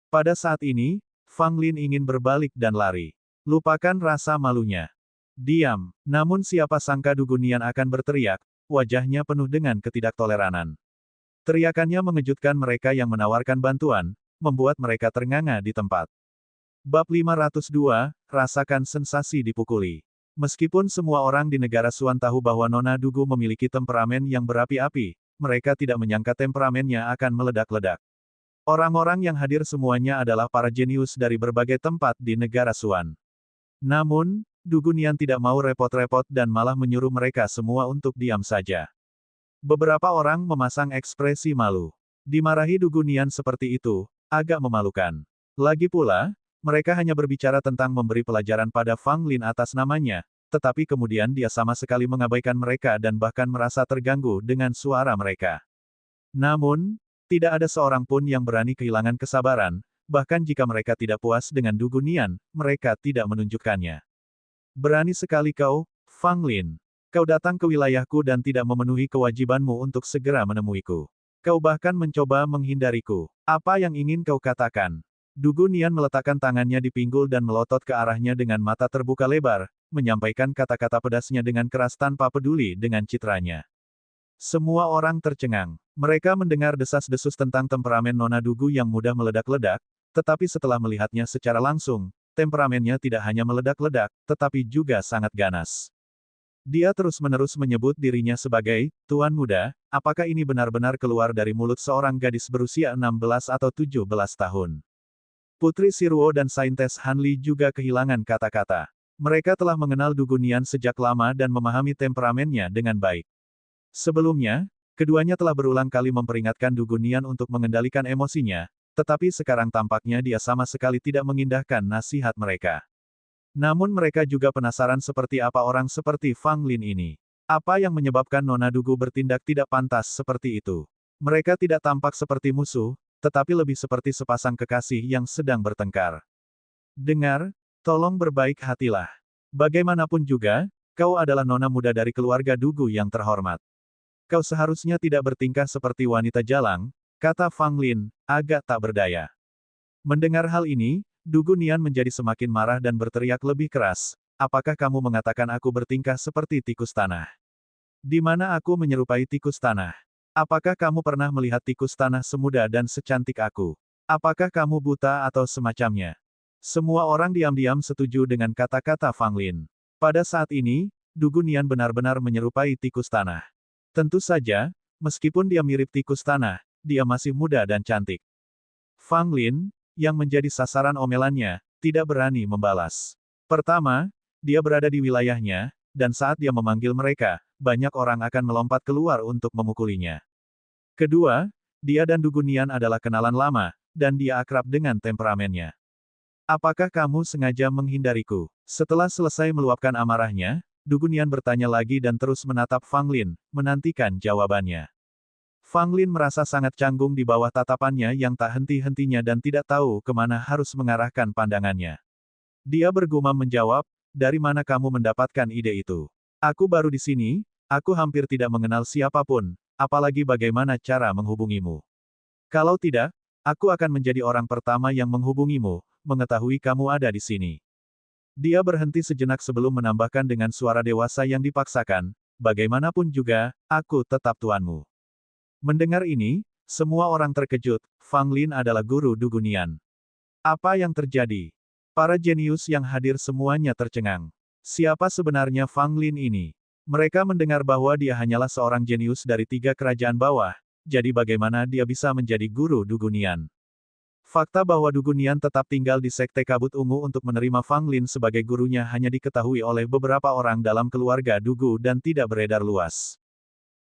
Pada saat ini, Fang Lin ingin berbalik dan lari. Lupakan rasa malunya. Diam. Namun siapa sangka Dugu Nian akan berteriak, wajahnya penuh dengan ketidaktoleranan. Teriakannya mengejutkan mereka yang menawarkan bantuan, membuat mereka ternganga di tempat. Bab 502, rasakan sensasi dipukuli. Meskipun semua orang di negara Suan tahu bahwa Nona Dugu memiliki temperamen yang berapi-api, mereka tidak menyangka temperamennya akan meledak-ledak. Orang-orang yang hadir semuanya adalah para jenius dari berbagai tempat di negara Suan. Namun, Dugu Nian tidak mau repot-repot dan malah menyuruh mereka semua untuk diam saja. Beberapa orang memasang ekspresi malu. Dimarahi Dugu Nian seperti itu, agak memalukan. Lagi pula, mereka hanya berbicara tentang memberi pelajaran pada Fang Lin atas namanya, tetapi kemudian dia sama sekali mengabaikan mereka dan bahkan merasa terganggu dengan suara mereka. Namun, tidak ada seorang pun yang berani kehilangan kesabaran, bahkan jika mereka tidak puas dengan Dugu Nian, mereka tidak menunjukkannya. Berani sekali kau, Fang Lin. Kau datang ke wilayahku dan tidak memenuhi kewajibanmu untuk segera menemuiku. Kau bahkan mencoba menghindariku. Apa yang ingin kau katakan? Dugu Nian meletakkan tangannya di pinggul dan melotot ke arahnya dengan mata terbuka lebar, menyampaikan kata-kata pedasnya dengan keras tanpa peduli dengan citranya. Semua orang tercengang. Mereka mendengar desas-desus tentang temperamen Nona Dugu yang mudah meledak-ledak, tetapi setelah melihatnya secara langsung, temperamennya tidak hanya meledak-ledak, tetapi juga sangat ganas. Dia terus-menerus menyebut dirinya sebagai Tuan Muda. Apakah ini benar-benar keluar dari mulut seorang gadis berusia 16 atau 17 tahun? Putri Siruo dan Saintes Hanli juga kehilangan kata-kata. Mereka telah mengenal Dugu Nian sejak lama dan memahami temperamennya dengan baik. Sebelumnya, keduanya telah berulang kali memperingatkan Dugu Nian untuk mengendalikan emosinya, tetapi sekarang tampaknya dia sama sekali tidak mengindahkan nasihat mereka. Namun mereka juga penasaran seperti apa orang seperti Fang Lin ini. Apa yang menyebabkan Nona Dugu bertindak tidak pantas seperti itu? Mereka tidak tampak seperti musuh, tetapi lebih seperti sepasang kekasih yang sedang bertengkar. Dengar, tolong berbaik hatilah. Bagaimanapun juga, kau adalah nona muda dari keluarga Dugu yang terhormat. Kau seharusnya tidak bertingkah seperti wanita jalang, kata Fang Lin, agak tak berdaya. Mendengar hal ini, Dugu Nian menjadi semakin marah dan berteriak lebih keras, apakah kamu mengatakan aku bertingkah seperti tikus tanah? Di mana aku menyerupai tikus tanah? Apakah kamu pernah melihat tikus tanah semuda dan secantik aku? Apakah kamu buta atau semacamnya? Semua orang diam-diam setuju dengan kata-kata Fang Lin. Pada saat ini, Dugu Nian benar-benar menyerupai tikus tanah. Tentu saja, meskipun dia mirip tikus tanah, dia masih muda dan cantik. Fang Lin, yang menjadi sasaran omelannya, tidak berani membalas. Pertama, dia berada di wilayahnya, dan saat dia memanggil mereka, banyak orang akan melompat keluar untuk memukulinya. Kedua, dia dan Dugu Nian adalah kenalan lama, dan dia akrab dengan temperamennya. Apakah kamu sengaja menghindariku? Setelah selesai meluapkan amarahnya, Dugu Nian bertanya lagi dan terus menatap Fang Lin, menantikan jawabannya. Fang Lin merasa sangat canggung di bawah tatapannya yang tak henti-hentinya dan tidak tahu kemana harus mengarahkan pandangannya. Dia bergumam menjawab, dari mana kamu mendapatkan ide itu? Aku baru di sini, aku hampir tidak mengenal siapapun, apalagi bagaimana cara menghubungimu. Kalau tidak, aku akan menjadi orang pertama yang menghubungimu, mengetahui kamu ada di sini. Dia berhenti sejenak sebelum menambahkan dengan suara dewasa yang dipaksakan, bagaimanapun juga, aku tetap tuanmu. Mendengar ini, semua orang terkejut, Fang Lin adalah guru Dugu Nian. Apa yang terjadi? Para jenius yang hadir semuanya tercengang. Siapa sebenarnya Fang Lin ini? Mereka mendengar bahwa dia hanyalah seorang jenius dari 3 kerajaan bawah, jadi bagaimana dia bisa menjadi guru Dugu Nian? Fakta bahwa Dugu Nian tetap tinggal di Sekte Kabut Ungu untuk menerima Fang Lin sebagai gurunya hanya diketahui oleh beberapa orang dalam keluarga Dugu dan tidak beredar luas.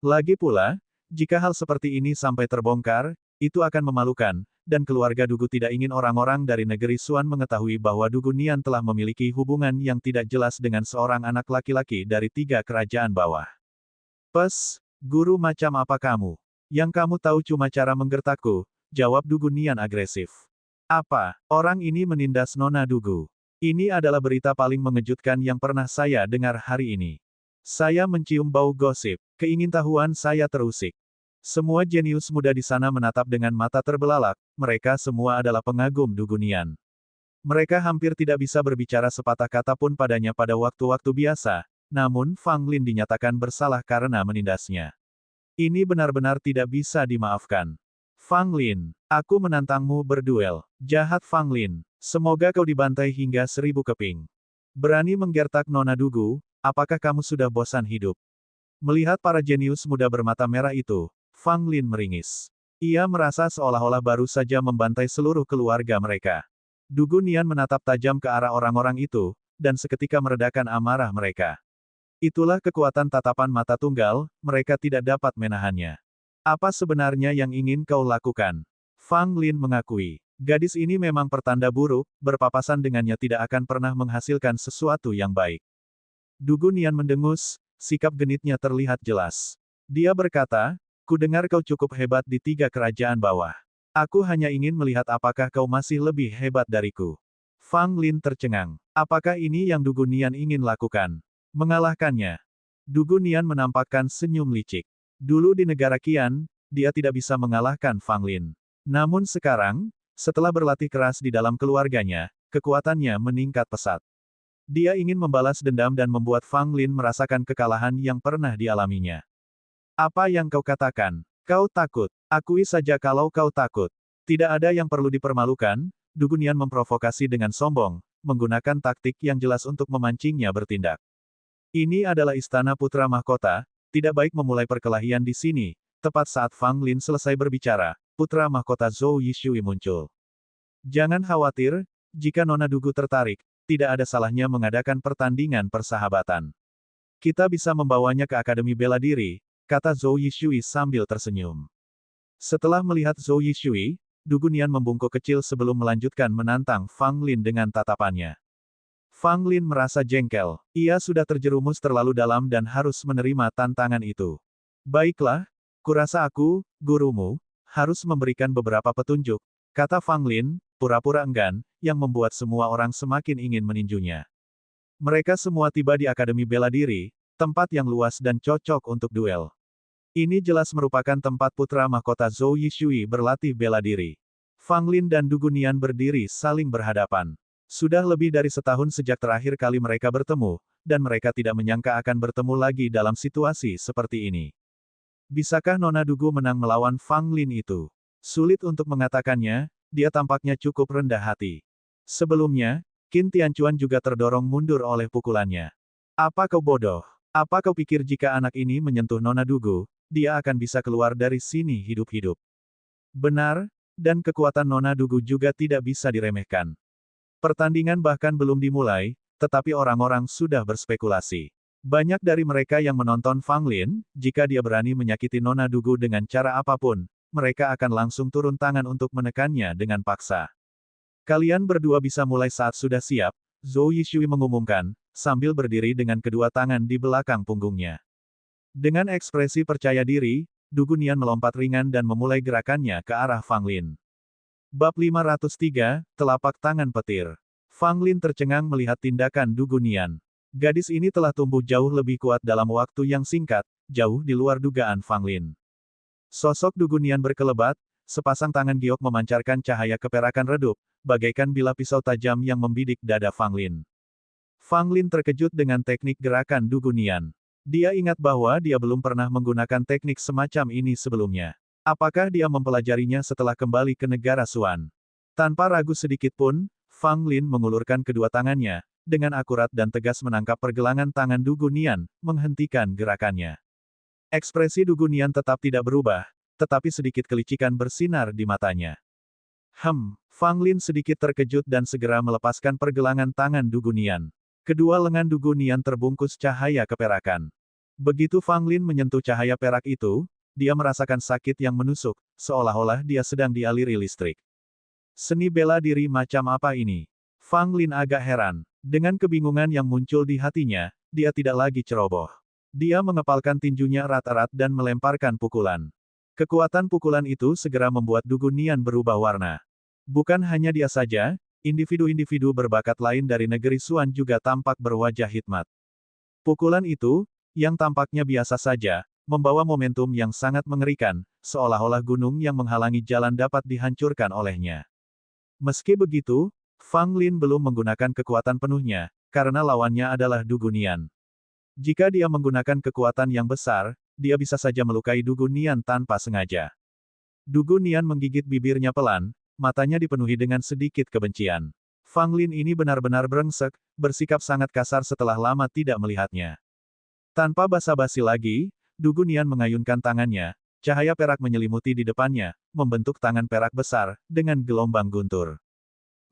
Lagi pula, jika hal seperti ini sampai terbongkar, itu akan memalukan, dan keluarga Dugu tidak ingin orang-orang dari negeri Suan mengetahui bahwa Dugu Nian telah memiliki hubungan yang tidak jelas dengan seorang anak laki-laki dari 3 kerajaan bawah. Pes, guru macam apa kamu? Yang kamu tahu cuma cara menggertakku, jawab Dugu Nian agresif. Apa, orang ini menindas Nona Dugu? Ini adalah berita paling mengejutkan yang pernah saya dengar hari ini. Saya mencium bau gosip, keingintahuan saya terusik. Semua jenius muda di sana menatap dengan mata terbelalak, mereka semua adalah pengagum Dugu Nian. Mereka hampir tidak bisa berbicara sepatah kata pun padanya pada waktu-waktu biasa, namun Fang Lin dinyatakan bersalah karena menindasnya. Ini benar-benar tidak bisa dimaafkan. Fang Lin, aku menantangmu berduel. Jahat Fang Lin, semoga kau dibantai hingga 1000 keping. Berani menggertak Nona Dugu, apakah kamu sudah bosan hidup? Melihat para jenius muda bermata merah itu, Fang Lin meringis. Ia merasa seolah-olah baru saja membantai seluruh keluarga mereka. Dugu Nian menatap tajam ke arah orang-orang itu, dan seketika meredakan amarah mereka. Itulah kekuatan tatapan mata tunggal, mereka tidak dapat menahannya. Apa sebenarnya yang ingin kau lakukan? Fang Lin mengakui. Gadis ini memang pertanda buruk, berpapasan dengannya tidak akan pernah menghasilkan sesuatu yang baik. Dugu Nian mendengus, sikap genitnya terlihat jelas. Dia berkata, ku dengar kau cukup hebat di 3 kerajaan bawah. Aku hanya ingin melihat apakah kau masih lebih hebat dariku. Fang Lin tercengang. Apakah ini yang Dugu Nian ingin lakukan? Mengalahkannya. Dugu Nian menampakkan senyum licik. Dulu di negara Qian, dia tidak bisa mengalahkan Fang Lin. Namun sekarang, setelah berlatih keras di dalam keluarganya, kekuatannya meningkat pesat. Dia ingin membalas dendam dan membuat Fang Lin merasakan kekalahan yang pernah dialaminya. Apa yang kau katakan? Kau takut. Akui saja kalau kau takut. Tidak ada yang perlu dipermalukan, Dugunian memprovokasi dengan sombong, menggunakan taktik yang jelas untuk memancingnya bertindak. Ini adalah istana putra mahkota, tidak baik memulai perkelahian di sini. Tepat saat Fang Lin selesai berbicara, putra mahkota Zhou Yishui muncul. Jangan khawatir, jika Nona Dugu tertarik, tidak ada salahnya mengadakan pertandingan persahabatan. Kita bisa membawanya ke Akademi Bela Diri, kata Zhou Yishui sambil tersenyum. Setelah melihat Zhou Yishui, Dugunian membungkuk kecil sebelum melanjutkan menantang Fang Lin dengan tatapannya. Fang Lin merasa jengkel. Ia sudah terjerumus terlalu dalam dan harus menerima tantangan itu. Baiklah, kurasa aku, gurumu, harus memberikan beberapa petunjuk, kata Fang Lin, pura-pura enggan, yang membuat semua orang semakin ingin meninjunya. Mereka semua tiba di Akademi Bela Diri, tempat yang luas dan cocok untuk duel. Ini jelas merupakan tempat putra mahkota Zhou Yishui berlatih bela diri. Fang Lin dan Dugunian berdiri saling berhadapan. Sudah lebih dari setahun sejak terakhir kali mereka bertemu, dan mereka tidak menyangka akan bertemu lagi dalam situasi seperti ini. Bisakah Nona Dugu menang melawan Fang Lin itu? Sulit untuk mengatakannya, dia tampaknya cukup rendah hati. Sebelumnya, Qin Tianchuan juga terdorong mundur oleh pukulannya. Apa kau bodoh? Apa kau pikir jika anak ini menyentuh Nona Dugu, dia akan bisa keluar dari sini hidup-hidup? Benar, dan kekuatan Nona Dugu juga tidak bisa diremehkan. Pertandingan bahkan belum dimulai, tetapi orang-orang sudah berspekulasi. Banyak dari mereka yang menonton Fang Lin, jika dia berani menyakiti Nona Dugu dengan cara apapun, mereka akan langsung turun tangan untuk menekannya dengan paksa. Kalian berdua bisa mulai saat sudah siap, Zhou Yishui mengumumkan, sambil berdiri dengan kedua tangan di belakang punggungnya. Dengan ekspresi percaya diri, Dugunian melompat ringan dan memulai gerakannya ke arah Fang Lin. Bab 503, Telapak Tangan Petir. Fang Lin tercengang melihat tindakan Dugunian. Gadis ini telah tumbuh jauh lebih kuat dalam waktu yang singkat, jauh di luar dugaan Fang Lin. Sosok Dugunian berkelebat, sepasang tangan giok memancarkan cahaya keperakan redup, bagaikan bilah pisau tajam yang membidik dada Fang Lin. Fang Lin terkejut dengan teknik gerakan Dugunian. Dia ingat bahwa dia belum pernah menggunakan teknik semacam ini sebelumnya. Apakah dia mempelajarinya setelah kembali ke negara Suan? Tanpa ragu sedikit pun, Fang Lin mengulurkan kedua tangannya, dengan akurat dan tegas menangkap pergelangan tangan Dugunian, menghentikan gerakannya. Ekspresi Dugunian tetap tidak berubah, tetapi sedikit kelicikan bersinar di matanya. Fang Lin sedikit terkejut dan segera melepaskan pergelangan tangan Dugunian. Kedua lengan Dugunian terbungkus cahaya keperakan. Begitu Fang Lin menyentuh cahaya perak itu, dia merasakan sakit yang menusuk, seolah-olah dia sedang dialiri listrik. Seni bela diri macam apa ini? Fang Lin agak heran. Dengan kebingungan yang muncul di hatinya, dia tidak lagi ceroboh. Dia mengepalkan tinjunya erat-erat dan melemparkan pukulan. Kekuatan pukulan itu segera membuat Dugunian berubah warna. Bukan hanya dia saja, individu-individu berbakat lain dari negeri Suan juga tampak berwajah hikmat. Pukulan itu, yang tampaknya biasa saja, membawa momentum yang sangat mengerikan, seolah-olah gunung yang menghalangi jalan dapat dihancurkan olehnya. Meski begitu, Fang Lin belum menggunakan kekuatan penuhnya, karena lawannya adalah Dugunian. Jika dia menggunakan kekuatan yang besar, dia bisa saja melukai Dugunian tanpa sengaja. Dugunian menggigit bibirnya pelan, matanya dipenuhi dengan sedikit kebencian. Fang Lin ini benar-benar brengsek, bersikap sangat kasar setelah lama tidak melihatnya. Tanpa basa-basi lagi, Dugunian mengayunkan tangannya, cahaya perak menyelimuti di depannya, membentuk tangan perak besar, dengan gelombang guntur.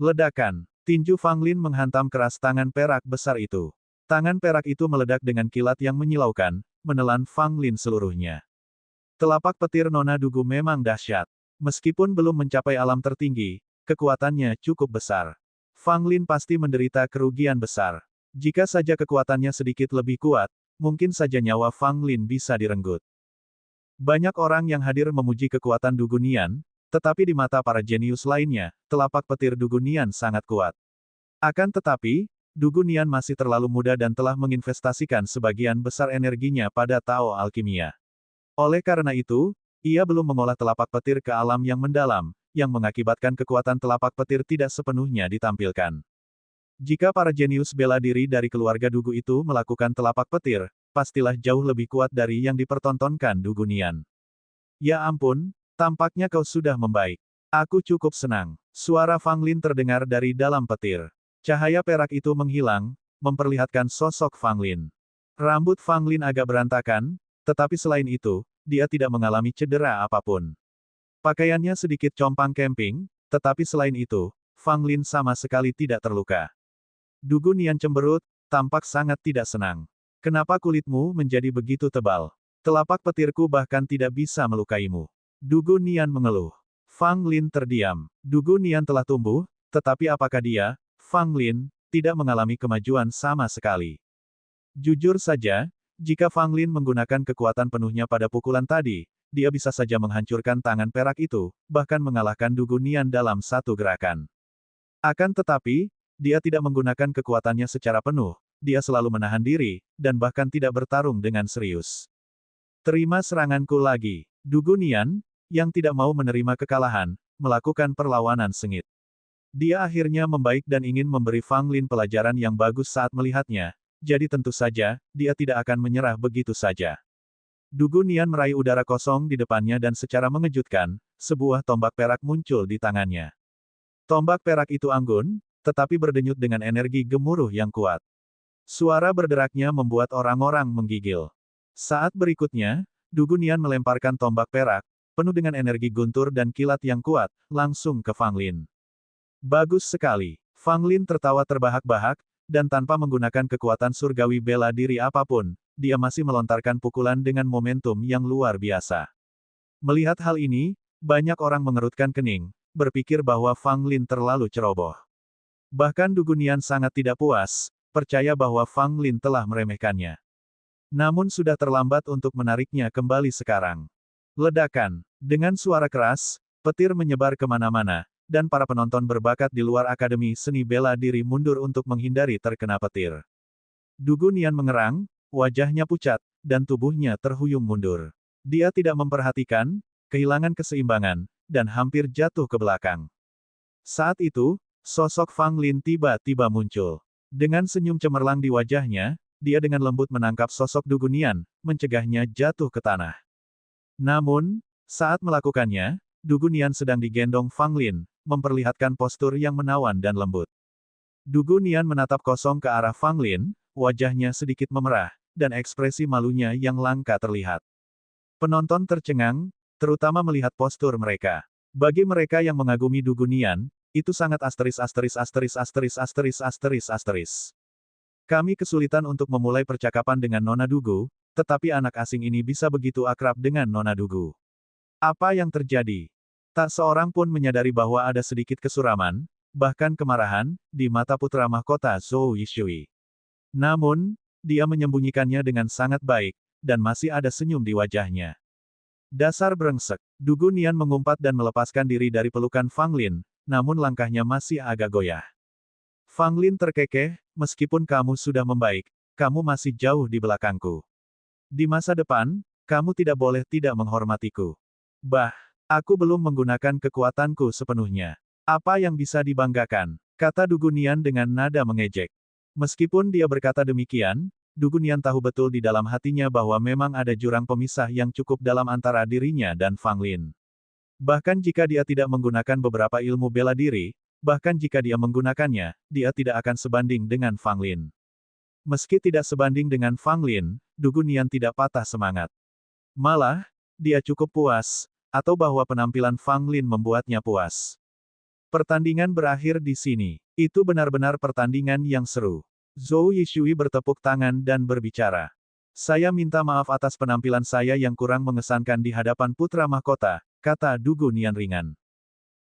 Ledakan. Tinju Fang Lin menghantam keras tangan perak besar itu. Tangan perak itu meledak dengan kilat yang menyilaukan, menelan Fang Lin seluruhnya. Telapak petir Nona Dugu memang dahsyat. Meskipun belum mencapai alam tertinggi, kekuatannya cukup besar. Fang Lin pasti menderita kerugian besar. Jika saja kekuatannya sedikit lebih kuat, mungkin saja nyawa Fang Lin bisa direnggut. Banyak orang yang hadir memuji kekuatan Dugunian, tetapi di mata para jenius lainnya, telapak petir Dugunian sangat kuat. Akan tetapi, Dugunian masih terlalu muda dan telah menginvestasikan sebagian besar energinya pada Tao Alkimia. Oleh karena itu, ia belum mengolah telapak petir ke alam yang mendalam, yang mengakibatkan kekuatan telapak petir tidak sepenuhnya ditampilkan. Jika para jenius bela diri dari keluarga Dugu itu melakukan telapak petir, pastilah jauh lebih kuat dari yang dipertontonkan Dugu Nian. Ya ampun, tampaknya kau sudah membaik. Aku cukup senang. Suara Fang Lin terdengar dari dalam petir. Cahaya perak itu menghilang, memperlihatkan sosok Fang Lin. Rambut Fang Lin agak berantakan, tetapi selain itu, dia tidak mengalami cedera apapun. Pakaiannya sedikit compang camping, tetapi selain itu, Fang Lin sama sekali tidak terluka. Dugu Nian cemberut, tampak sangat tidak senang. Kenapa kulitmu menjadi begitu tebal? Telapak petirku bahkan tidak bisa melukaimu. Dugu Nian mengeluh. Fang Lin terdiam. Dugu Nian telah tumbuh, tetapi apakah dia, Fang Lin, tidak mengalami kemajuan sama sekali? Jujur saja, jika Fang Lin menggunakan kekuatan penuhnya pada pukulan tadi, dia bisa saja menghancurkan tangan perak itu, bahkan mengalahkan Dugu Nian dalam satu gerakan. Akan tetapi, dia tidak menggunakan kekuatannya secara penuh, dia selalu menahan diri, dan bahkan tidak bertarung dengan serius. Terima seranganku lagi. Dugu Nian, yang tidak mau menerima kekalahan, melakukan perlawanan sengit. Dia akhirnya membaik dan ingin memberi Fang Lin pelajaran yang bagus saat melihatnya, jadi tentu saja, dia tidak akan menyerah begitu saja. Dugu Nian meraih udara kosong di depannya dan secara mengejutkan, sebuah tombak perak muncul di tangannya. Tombak perak itu anggun, tetapi berdenyut dengan energi gemuruh yang kuat. Suara berderaknya membuat orang-orang menggigil. Saat berikutnya, Dugu Nian melemparkan tombak perak, penuh dengan energi guntur dan kilat yang kuat, langsung ke Fang Lin. Bagus sekali. Fang Lin tertawa terbahak-bahak, dan tanpa menggunakan kekuatan surgawi bela diri apapun, dia masih melontarkan pukulan dengan momentum yang luar biasa. Melihat hal ini, banyak orang mengerutkan kening, berpikir bahwa Fang Lin terlalu ceroboh. Bahkan Dugu Nian sangat tidak puas, percaya bahwa Fang Lin telah meremehkannya. Namun sudah terlambat untuk menariknya kembali sekarang. Ledakan. Dengan suara keras, petir menyebar kemana-mana, dan para penonton berbakat di luar Akademi Seni Bela Diri mundur untuk menghindari terkena petir. Dugu Nian mengerang, wajahnya pucat, dan tubuhnya terhuyung mundur. Dia tidak memperhatikan, kehilangan keseimbangan, dan hampir jatuh ke belakang. Saat itu, sosok Fang Lin tiba-tiba muncul. Dengan senyum cemerlang di wajahnya, dia dengan lembut menangkap sosok Dugu Nian, mencegahnya jatuh ke tanah. Namun, saat melakukannya, Dugu Nian sedang digendong Fang Lin, memperlihatkan postur yang menawan dan lembut. Dugu Nian menatap kosong ke arah Fang Lin, wajahnya sedikit memerah, dan ekspresi malunya yang langka terlihat. Penonton tercengang, terutama melihat postur mereka. Bagi mereka yang mengagumi Dugu Nian, itu sangat asteris. Kami kesulitan untuk memulai percakapan dengan Nona Dugu, tetapi anak asing ini bisa begitu akrab dengan Nona Dugu. Apa yang terjadi? Tak seorang pun menyadari bahwa ada sedikit kesuraman, bahkan kemarahan, di mata putra mahkota Zhou Yishui. Namun, dia menyembunyikannya dengan sangat baik, dan masih ada senyum di wajahnya. Dasar brengsek. Dugu Nian mengumpat dan melepaskan diri dari pelukan Fang Lin, namun langkahnya masih agak goyah. Fang Lin terkekeh, meskipun kamu sudah membaik, kamu masih jauh di belakangku. Di masa depan, kamu tidak boleh tidak menghormatiku. Bah, aku belum menggunakan kekuatanku sepenuhnya. Apa yang bisa dibanggakan? Kata Dugu Nian dengan nada mengejek. Meskipun dia berkata demikian, Dugu Nian tahu betul di dalam hatinya bahwa memang ada jurang pemisah yang cukup dalam antara dirinya dan Fang Lin. Bahkan jika dia tidak menggunakan beberapa ilmu bela diri, bahkan jika dia menggunakannya, dia tidak akan sebanding dengan Fang Lin. Meski tidak sebanding dengan Fang Lin, Dugu Nian tidak patah semangat. Malah, dia cukup puas, atau bahwa penampilan Fang Lin membuatnya puas. Pertandingan berakhir di sini. Itu benar-benar pertandingan yang seru. Zhou Yishui bertepuk tangan dan berbicara. Saya minta maaf atas penampilan saya yang kurang mengesankan di hadapan putra mahkota, kata Dugu Nian ringan.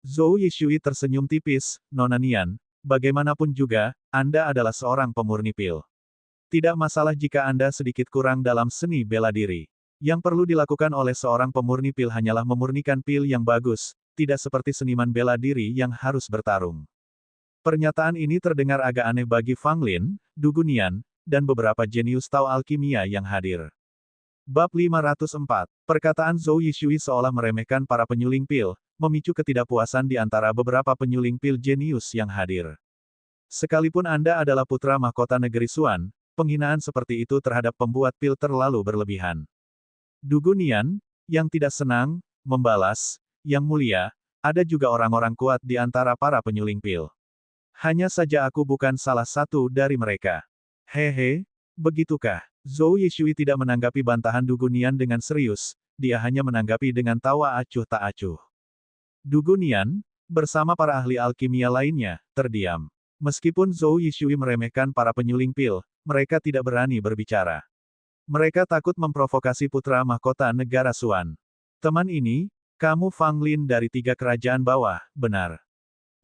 Zhou Yishui tersenyum tipis, Nona Nian, bagaimanapun juga, Anda adalah seorang pemurni pil. Tidak masalah jika Anda sedikit kurang dalam seni bela diri. Yang perlu dilakukan oleh seorang pemurni pil hanyalah memurnikan pil yang bagus, tidak seperti seniman bela diri yang harus bertarung. Pernyataan ini terdengar agak aneh bagi Fang Lin, Dugu Nian, dan beberapa jenius Tao alkimia yang hadir. Bab 504. Perkataan Zhou Yishui seolah meremehkan para penyuling pil, memicu ketidakpuasan di antara beberapa penyuling pil jenius yang hadir. Sekalipun Anda adalah putra mahkota negeri Suan, penghinaan seperti itu terhadap pembuat pil terlalu berlebihan. Dugu Nian, yang tidak senang, membalas, Yang Mulia, ada juga orang-orang kuat di antara para penyuling pil. Hanya saja aku bukan salah satu dari mereka. Hehe, begitukah? Zhou Yishui tidak menanggapi bantahan Dugu Nian dengan serius, dia hanya menanggapi dengan tawa acuh tak acuh. Dugu Nian, bersama para ahli alkimia lainnya, terdiam. Meskipun Zhou Yishui meremehkan para penyuling pil, mereka tidak berani berbicara. Mereka takut memprovokasi putra mahkota negara Suan. Teman ini, kamu Fang Lin dari 3 kerajaan bawah, benar?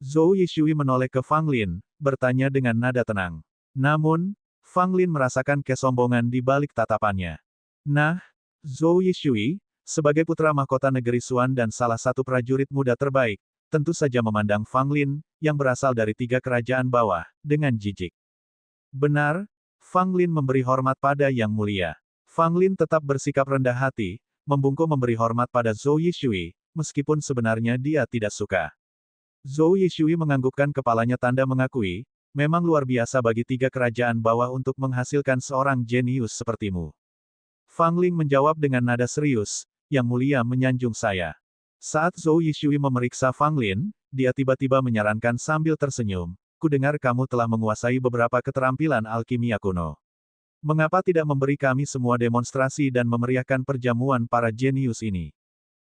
Zhou Yishui menoleh ke Fang Lin, bertanya dengan nada tenang. Namun, Fang Lin merasakan kesombongan di balik tatapannya. Nah, Zhou Yishui, sebagai putra mahkota negeri Suan dan salah satu prajurit muda terbaik, tentu saja memandang Fang Lin, yang berasal dari 3 kerajaan bawah, dengan jijik. Benar, Fang Lin memberi hormat pada Yang Mulia. Fang Lin tetap bersikap rendah hati, membungkuk memberi hormat pada Zhou Yishui, meskipun sebenarnya dia tidak suka. Zhou Yishui menganggukkan kepalanya tanda mengakui, memang luar biasa bagi 3 kerajaan bawah untuk menghasilkan seorang jenius sepertimu. Fang Ling menjawab dengan nada serius, Yang Mulia menyanjung saya. Saat Zhou Yishui memeriksa Fang Lin, dia tiba-tiba menyarankan sambil tersenyum, kudengar kamu telah menguasai beberapa keterampilan alkimia kuno. Mengapa tidak memberi kami semua demonstrasi dan memeriahkan perjamuan para jenius ini?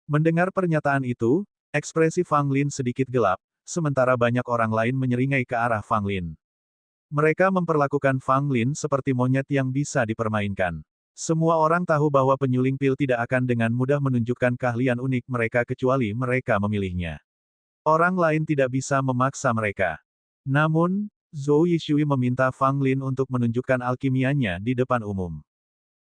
Mendengar pernyataan itu, ekspresi Fang Lin sedikit gelap, sementara banyak orang lain menyeringai ke arah Fang Lin. Mereka memperlakukan Fang Lin seperti monyet yang bisa dipermainkan. Semua orang tahu bahwa penyuling pil tidak akan dengan mudah menunjukkan keahlian unik mereka kecuali mereka memilihnya. Orang lain tidak bisa memaksa mereka. Namun, Zhou Yishui meminta Fang Lin untuk menunjukkan alkimianya di depan umum.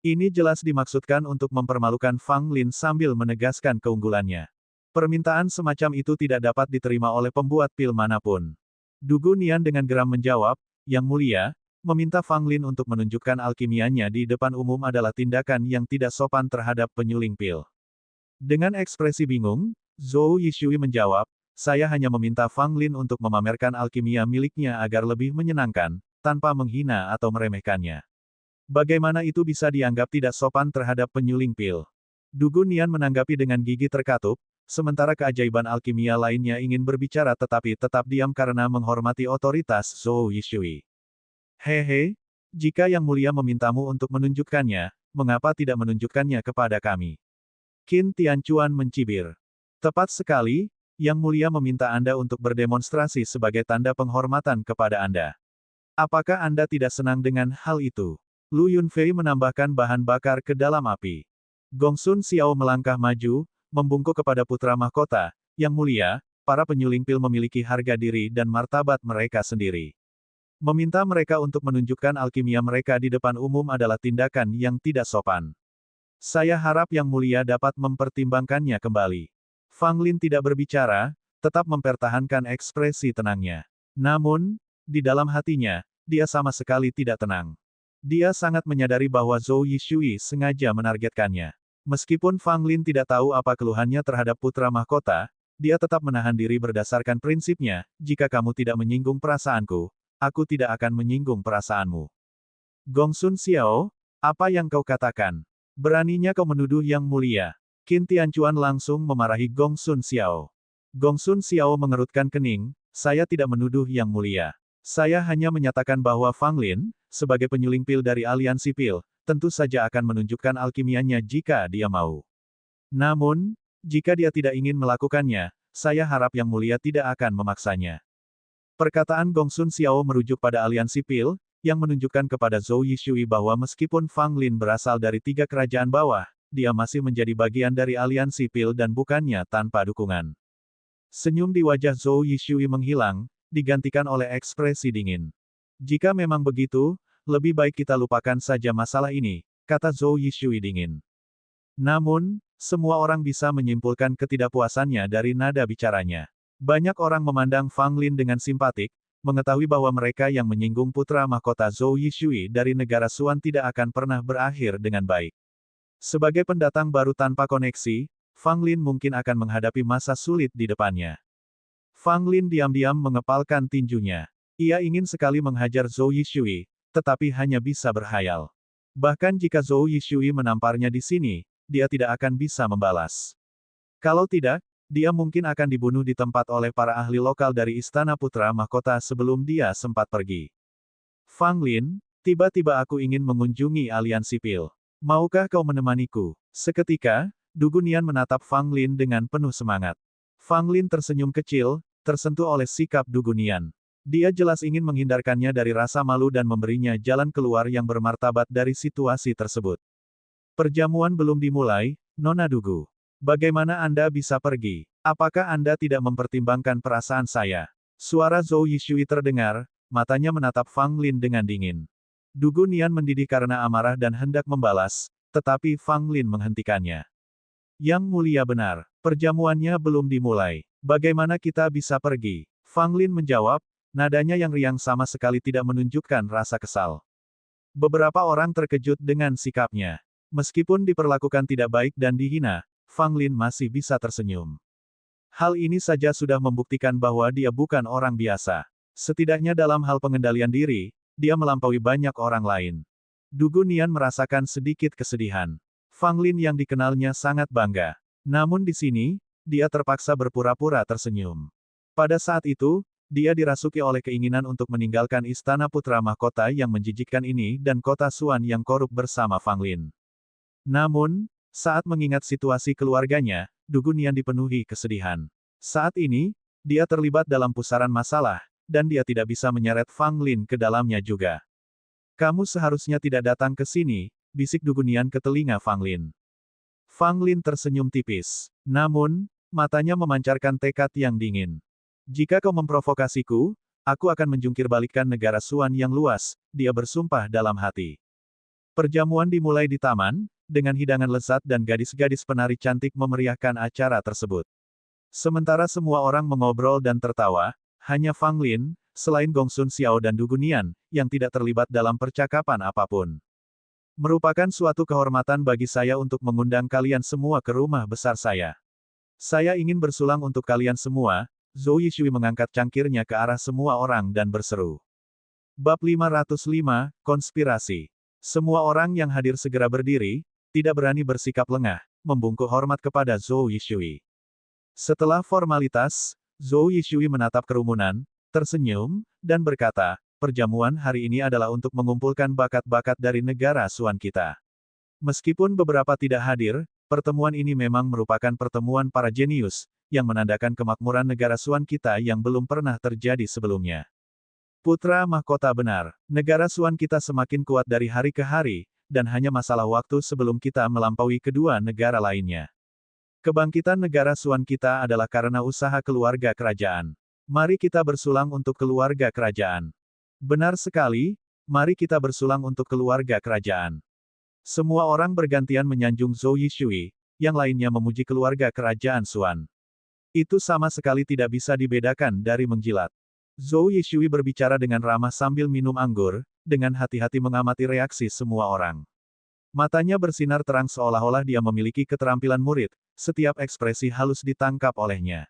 Ini jelas dimaksudkan untuk mempermalukan Fang Lin sambil menegaskan keunggulannya. Permintaan semacam itu tidak dapat diterima oleh pembuat pil manapun. Dugu Nian dengan geram menjawab, Yang Mulia, meminta Fang Lin untuk menunjukkan alkimianya di depan umum adalah tindakan yang tidak sopan terhadap penyuling pil. Dengan ekspresi bingung, Zhou Yishui menjawab, saya hanya meminta Fang Lin untuk memamerkan alkimia miliknya agar lebih menyenangkan, tanpa menghina atau meremehkannya. Bagaimana itu bisa dianggap tidak sopan terhadap penyuling pil? Dugu Nian menanggapi dengan gigi terkatup, sementara keajaiban alkimia lainnya ingin berbicara tetapi tetap diam karena menghormati otoritas Zhou Yishui. Hehe, jika Yang Mulia memintamu untuk menunjukkannya, mengapa tidak menunjukkannya kepada kami? Qin Tianchuan mencibir. Tepat sekali, Yang Mulia meminta Anda untuk berdemonstrasi sebagai tanda penghormatan kepada Anda. Apakah Anda tidak senang dengan hal itu? Lu Yunfei menambahkan bahan bakar ke dalam api. Gongsun Xiao melangkah maju, membungkuk kepada putra mahkota, Yang Mulia, para penyuling pil memiliki harga diri dan martabat mereka sendiri. Meminta mereka untuk menunjukkan alkimia mereka di depan umum adalah tindakan yang tidak sopan. Saya harap Yang Mulia dapat mempertimbangkannya kembali. Fang Lin tidak berbicara, tetap mempertahankan ekspresi tenangnya. Namun, di dalam hatinya, dia sama sekali tidak tenang. Dia sangat menyadari bahwa Zhou Yishui sengaja menargetkannya. Meskipun Fang Lin tidak tahu apa keluhannya terhadap putra mahkota, dia tetap menahan diri berdasarkan prinsipnya, jika kamu tidak menyinggung perasaanku, aku tidak akan menyinggung perasaanmu. Gongsun Xiao, apa yang kau katakan? Beraninya kau menuduh Yang Mulia. Qin Tianchuan langsung memarahi Gongsun Xiao. Gongsun Xiao mengerutkan kening, saya tidak menuduh Yang Mulia. Saya hanya menyatakan bahwa Fang Lin, sebagai penyuling pil dari aliansi pil, tentu saja akan menunjukkan alkimianya jika dia mau. Namun, jika dia tidak ingin melakukannya, saya harap Yang Mulia tidak akan memaksanya. Perkataan Gongsun Xiao merujuk pada aliansi pil, yang menunjukkan kepada Zhou Yishui bahwa meskipun Fang Lin berasal dari 3 kerajaan bawah, dia masih menjadi bagian dari aliansi pil dan bukannya tanpa dukungan. Senyum di wajah Zhou Yishui menghilang, digantikan oleh ekspresi dingin. Jika memang begitu, lebih baik kita lupakan saja masalah ini, kata Zhou Yishui dingin. Namun, semua orang bisa menyimpulkan ketidakpuasannya dari nada bicaranya. Banyak orang memandang Fang Lin dengan simpatik, mengetahui bahwa mereka yang menyinggung putra mahkota Zhou Yishui dari negara Suan tidak akan pernah berakhir dengan baik. Sebagai pendatang baru tanpa koneksi, Fang Lin mungkin akan menghadapi masa sulit di depannya. Fang Lin diam-diam mengepalkan tinjunya. Ia ingin sekali menghajar Zhou Yishui, tetapi hanya bisa berhayal. Bahkan jika Zhou Yishui menamparnya di sini, dia tidak akan bisa membalas. Kalau tidak, dia mungkin akan dibunuh di tempat oleh para ahli lokal dari Istana Putra Mahkota sebelum dia sempat pergi. Fang Lin, tiba-tiba aku ingin mengunjungi aliansi Pil. Maukah kau menemaniku? Seketika, Du Gunian menatap Fang Lin dengan penuh semangat. Fang Lin tersenyum kecil, tersentuh oleh sikap Du Gunian. Dia jelas ingin menghindarkannya dari rasa malu dan memberinya jalan keluar yang bermartabat dari situasi tersebut. Perjamuan belum dimulai, Nona Dugu. Bagaimana Anda bisa pergi? Apakah Anda tidak mempertimbangkan perasaan saya? Suara Zhou Yishui terdengar, matanya menatap Fang Lin dengan dingin. Du Gunian mendidih karena amarah dan hendak membalas, tetapi Fang Lin menghentikannya. Yang mulia benar, perjamuannya belum dimulai. Bagaimana kita bisa pergi? Fang Lin menjawab, nadanya yang riang sama sekali tidak menunjukkan rasa kesal. Beberapa orang terkejut dengan sikapnya. Meskipun diperlakukan tidak baik dan dihina, Fang Lin masih bisa tersenyum. Hal ini saja sudah membuktikan bahwa dia bukan orang biasa. Setidaknya dalam hal pengendalian diri, dia melampaui banyak orang lain. Du Gunian merasakan sedikit kesedihan. Fang Lin yang dikenalnya sangat bangga. Namun di sini, dia terpaksa berpura-pura tersenyum. Pada saat itu, dia dirasuki oleh keinginan untuk meninggalkan Istana Putra Mahkota yang menjijikkan ini dan kota Xuan yang korup bersama Fang Lin. Namun, saat mengingat situasi keluarganya, Du Gunian dipenuhi kesedihan. Saat ini, dia terlibat dalam pusaran masalah, dan dia tidak bisa menyeret Fang Lin ke dalamnya juga. Kamu seharusnya tidak datang ke sini, bisik Du Gunian ke telinga Fang Lin. Fang Lin tersenyum tipis. Namun, matanya memancarkan tekad yang dingin. Jika kau memprovokasiku, aku akan menjungkir balikkan negara Xuan yang luas, dia bersumpah dalam hati. Perjamuan dimulai di taman, dengan hidangan lezat dan gadis-gadis penari cantik memeriahkan acara tersebut. Sementara semua orang mengobrol dan tertawa, hanya Fang Lin, selain Gong Sun Xiao dan Du Gunian, yang tidak terlibat dalam percakapan apapun. Merupakan suatu kehormatan bagi saya untuk mengundang kalian semua ke rumah besar saya. Saya ingin bersulang untuk kalian semua. Zhou Yishui mengangkat cangkirnya ke arah semua orang dan berseru. Bab 505, Konspirasi. Semua orang yang hadir segera berdiri, tidak berani bersikap lengah, membungkuk hormat kepada Zhou Yishui. Setelah formalitas, Zhou Yishui menatap kerumunan, tersenyum, dan berkata, perjamuan hari ini adalah untuk mengumpulkan bakat-bakat dari negara Xuan kita. Meskipun beberapa tidak hadir, pertemuan ini memang merupakan pertemuan para jenius, yang menandakan kemakmuran negara Xuan kita yang belum pernah terjadi sebelumnya. Putra Mahkota benar, negara Xuan kita semakin kuat dari hari ke hari, dan hanya masalah waktu sebelum kita melampaui kedua negara lainnya. Kebangkitan negara Xuan kita adalah karena usaha keluarga kerajaan. Mari kita bersulang untuk keluarga kerajaan. Benar sekali, mari kita bersulang untuk keluarga kerajaan. Semua orang bergantian menyanjung Zhou Yishui, yang lainnya memuji keluarga kerajaan Xuan. Itu sama sekali tidak bisa dibedakan dari menjilat. Zhou Yishui berbicara dengan ramah sambil minum anggur, dengan hati-hati mengamati reaksi semua orang. Matanya bersinar terang seolah-olah dia memiliki keterampilan murid, setiap ekspresi halus ditangkap olehnya.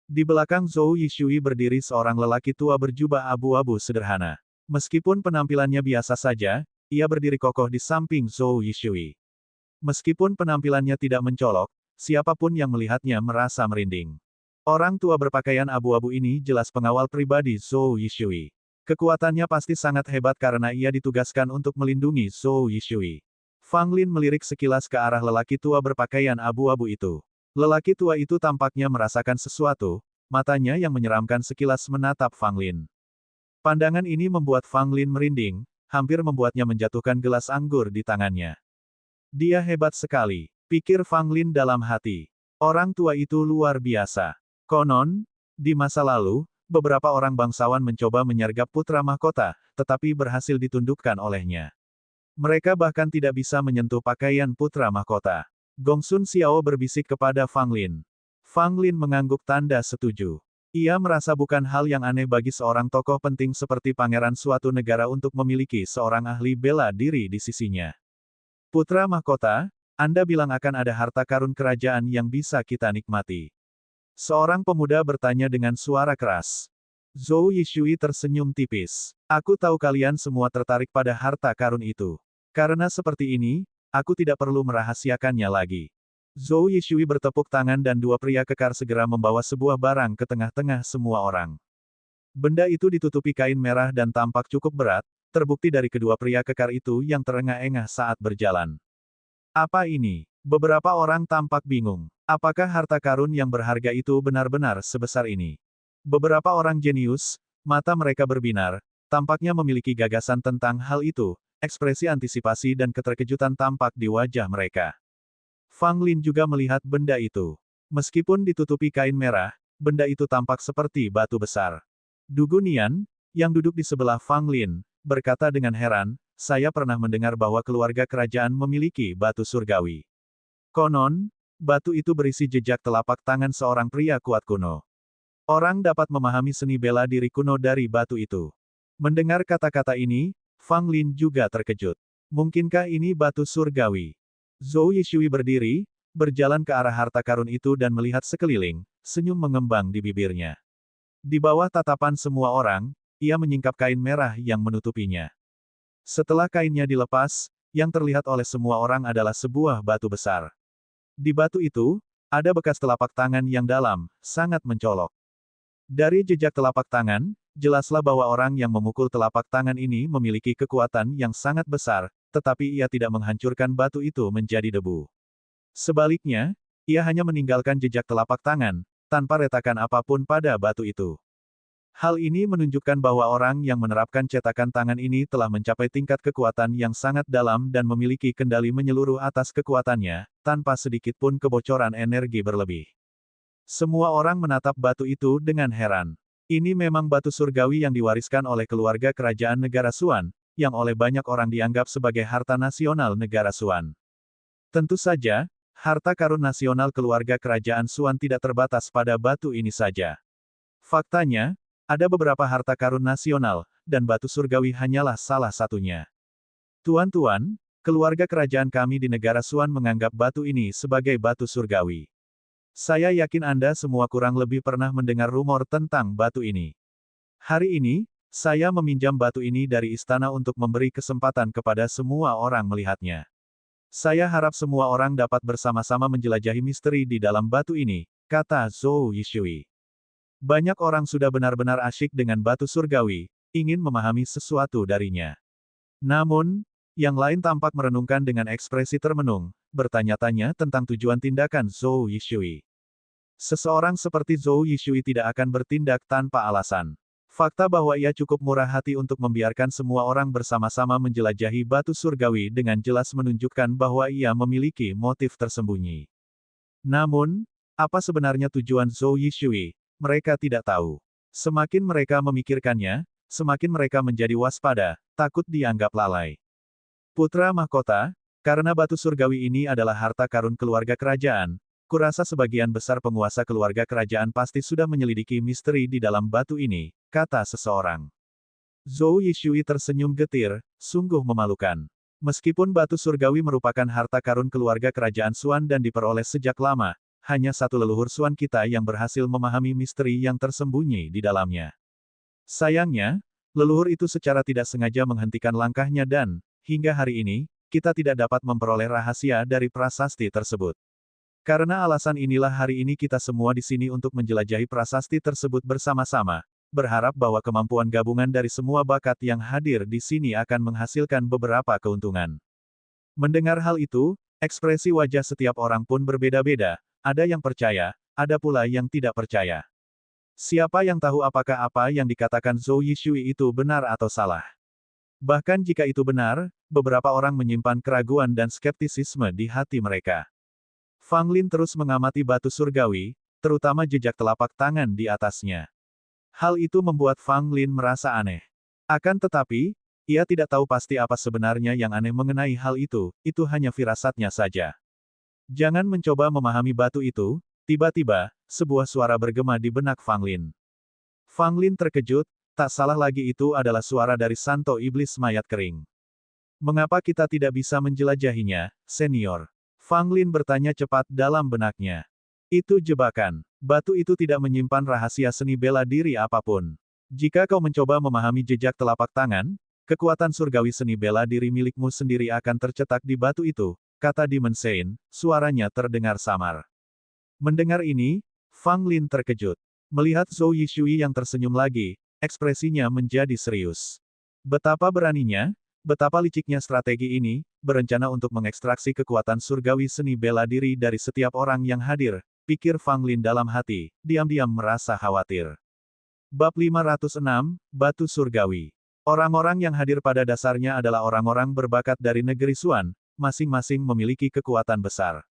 Di belakang Zhou Yishui berdiri seorang lelaki tua berjubah abu-abu sederhana. Meskipun penampilannya biasa saja, ia berdiri kokoh di samping Zhou Yishui. Meskipun penampilannya tidak mencolok, siapapun yang melihatnya merasa merinding. Orang tua berpakaian abu-abu ini jelas pengawal pribadi Zhou Yishui. Kekuatannya pasti sangat hebat karena ia ditugaskan untuk melindungi Zhou Yishui. Fang Lin melirik sekilas ke arah lelaki tua berpakaian abu-abu itu. Lelaki tua itu tampaknya merasakan sesuatu, matanya yang menyeramkan sekilas menatap Fang Lin. Pandangan ini membuat Fang Lin merinding, hampir membuatnya menjatuhkan gelas anggur di tangannya. Dia hebat sekali, pikir Fang Lin dalam hati. Orang tua itu luar biasa. Konon, di masa lalu, beberapa orang bangsawan mencoba menyergap putra mahkota, tetapi berhasil ditundukkan olehnya. Mereka bahkan tidak bisa menyentuh pakaian putra mahkota. Gong Sun Xiao berbisik kepada Fang Lin. Fang Lin mengangguk tanda setuju. Ia merasa bukan hal yang aneh bagi seorang tokoh penting seperti pangeran suatu negara untuk memiliki seorang ahli bela diri di sisinya. Putra mahkota, Anda bilang akan ada harta karun kerajaan yang bisa kita nikmati. Seorang pemuda bertanya dengan suara keras. Zhou Yishui tersenyum tipis. Aku tahu kalian semua tertarik pada harta karun itu. Karena seperti ini, aku tidak perlu merahasiakannya lagi. Zhou Yishui bertepuk tangan dan dua pria kekar segera membawa sebuah barang ke tengah-tengah semua orang. Benda itu ditutupi kain merah dan tampak cukup berat, terbukti dari kedua pria kekar itu yang terengah-engah saat berjalan. Apa ini? Beberapa orang tampak bingung. Apakah harta karun yang berharga itu benar-benar sebesar ini? Beberapa orang jenius, mata mereka berbinar, tampaknya memiliki gagasan tentang hal itu, ekspresi antisipasi dan keterkejutan tampak di wajah mereka. Fang Lin juga melihat benda itu. Meskipun ditutupi kain merah, benda itu tampak seperti batu besar. Du Gunian, yang duduk di sebelah Fang Lin, berkata dengan heran, saya pernah mendengar bahwa keluarga kerajaan memiliki batu surgawi. Konon, batu itu berisi jejak telapak tangan seorang pria kuat kuno. Orang dapat memahami seni bela diri kuno dari batu itu. Mendengar kata-kata ini, Fang Lin juga terkejut. Mungkinkah ini batu surgawi? Zhou Yishui berdiri, berjalan ke arah harta karun itu dan melihat sekeliling, senyum mengembang di bibirnya. Di bawah tatapan semua orang, ia menyingkap kain merah yang menutupinya. Setelah kainnya dilepas, yang terlihat oleh semua orang adalah sebuah batu besar. Di batu itu, ada bekas telapak tangan yang dalam, sangat mencolok. Dari jejak telapak tangan, jelaslah bahwa orang yang memukul telapak tangan ini memiliki kekuatan yang sangat besar, tetapi ia tidak menghancurkan batu itu menjadi debu. Sebaliknya, ia hanya meninggalkan jejak telapak tangan, tanpa retakan apapun pada batu itu. Hal ini menunjukkan bahwa orang yang menerapkan cetakan tangan ini telah mencapai tingkat kekuatan yang sangat dalam dan memiliki kendali menyeluruh atas kekuatannya, tanpa sedikit pun kebocoran energi berlebih. Semua orang menatap batu itu dengan heran. Ini memang batu surgawi yang diwariskan oleh keluarga kerajaan negara Suan, yang oleh banyak orang dianggap sebagai harta nasional negara Suan. Tentu saja, harta karun nasional keluarga kerajaan Suan tidak terbatas pada batu ini saja. Faktanya, ada beberapa harta karun nasional, dan batu surgawi hanyalah salah satunya. Tuan-tuan, keluarga kerajaan kami di negara Suan menganggap batu ini sebagai batu surgawi. Saya yakin Anda semua kurang lebih pernah mendengar rumor tentang batu ini. Hari ini, saya meminjam batu ini dari istana untuk memberi kesempatan kepada semua orang melihatnya. Saya harap semua orang dapat bersama-sama menjelajahi misteri di dalam batu ini, kata Zhou Yishui. Banyak orang sudah benar-benar asyik dengan batu surgawi, ingin memahami sesuatu darinya. Namun, yang lain tampak merenungkan dengan ekspresi termenung, bertanya-tanya tentang tujuan tindakan Zhou Yishui. Seseorang seperti Zhou Yishui tidak akan bertindak tanpa alasan. Fakta bahwa ia cukup murah hati untuk membiarkan semua orang bersama-sama menjelajahi batu surgawi dengan jelas menunjukkan bahwa ia memiliki motif tersembunyi. Namun, apa sebenarnya tujuan Zhou Yishui? Mereka tidak tahu. Semakin mereka memikirkannya, semakin mereka menjadi waspada, takut dianggap lalai. Putra mahkota, karena batu surgawi ini adalah harta karun keluarga kerajaan, kurasa sebagian besar penguasa keluarga kerajaan pasti sudah menyelidiki misteri di dalam batu ini, kata seseorang. Zhou Yishui tersenyum getir, sungguh memalukan. Meskipun batu surgawi merupakan harta karun keluarga kerajaan Suan dan diperoleh sejak lama, hanya satu leluhur Suan kita yang berhasil memahami misteri yang tersembunyi di dalamnya. Sayangnya, leluhur itu secara tidak sengaja menghentikan langkahnya dan, hingga hari ini, kita tidak dapat memperoleh rahasia dari prasasti tersebut. Karena alasan inilah hari ini kita semua di sini untuk menjelajahi prasasti tersebut bersama-sama, berharap bahwa kemampuan gabungan dari semua bakat yang hadir di sini akan menghasilkan beberapa keuntungan. Mendengar hal itu, ekspresi wajah setiap orang pun berbeda-beda, ada yang percaya, ada pula yang tidak percaya. Siapa yang tahu apakah apa yang dikatakan Zhou Yishui itu benar atau salah? Bahkan jika itu benar, beberapa orang menyimpan keraguan dan skeptisisme di hati mereka. Fang Lin terus mengamati batu surgawi, terutama jejak telapak tangan di atasnya. Hal itu membuat Fang Lin merasa aneh. Akan tetapi, ia tidak tahu pasti apa sebenarnya yang aneh mengenai hal itu hanya firasatnya saja. Jangan mencoba memahami batu itu, tiba-tiba, sebuah suara bergema di benak Fang Lin. Fang Lin terkejut, tak salah lagi itu adalah suara dari Santo Iblis Mayat Kering. Mengapa kita tidak bisa menjelajahinya, senior? Fang Lin bertanya cepat dalam benaknya. Itu jebakan. Batu itu tidak menyimpan rahasia seni bela diri apapun. Jika kau mencoba memahami jejak telapak tangan, kekuatan surgawi seni bela diri milikmu sendiri akan tercetak di batu itu, kata Demon Saint, suaranya terdengar samar. Mendengar ini, Fang Lin terkejut. Melihat Zhou Yishui yang tersenyum lagi, ekspresinya menjadi serius. Betapa beraninya, betapa liciknya strategi ini, berencana untuk mengekstraksi kekuatan surgawi seni bela diri dari setiap orang yang hadir, pikir Fang Lin dalam hati, diam-diam merasa khawatir. Bab 506, Batu Surgawi. Orang-orang yang hadir pada dasarnya adalah orang-orang berbakat dari negeri Xuan, masing-masing memiliki kekuatan besar.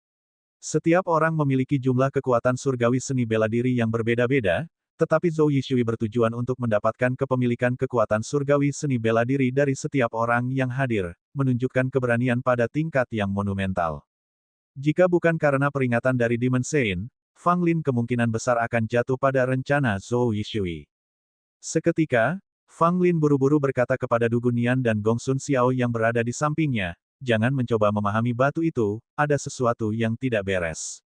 Setiap orang memiliki jumlah kekuatan surgawi seni bela diri yang berbeda-beda, tetapi Zhou Yishui bertujuan untuk mendapatkan kepemilikan kekuatan surgawi seni bela diri dari setiap orang yang hadir, menunjukkan keberanian pada tingkat yang monumental. Jika bukan karena peringatan dari Demon Saint, Fang Lin kemungkinan besar akan jatuh pada rencana Zhou Yishui. Seketika, Fang Lin buru-buru berkata kepada Du Gunian dan Gong Sun Xiao yang berada di sampingnya, jangan mencoba memahami batu itu, ada sesuatu yang tidak beres.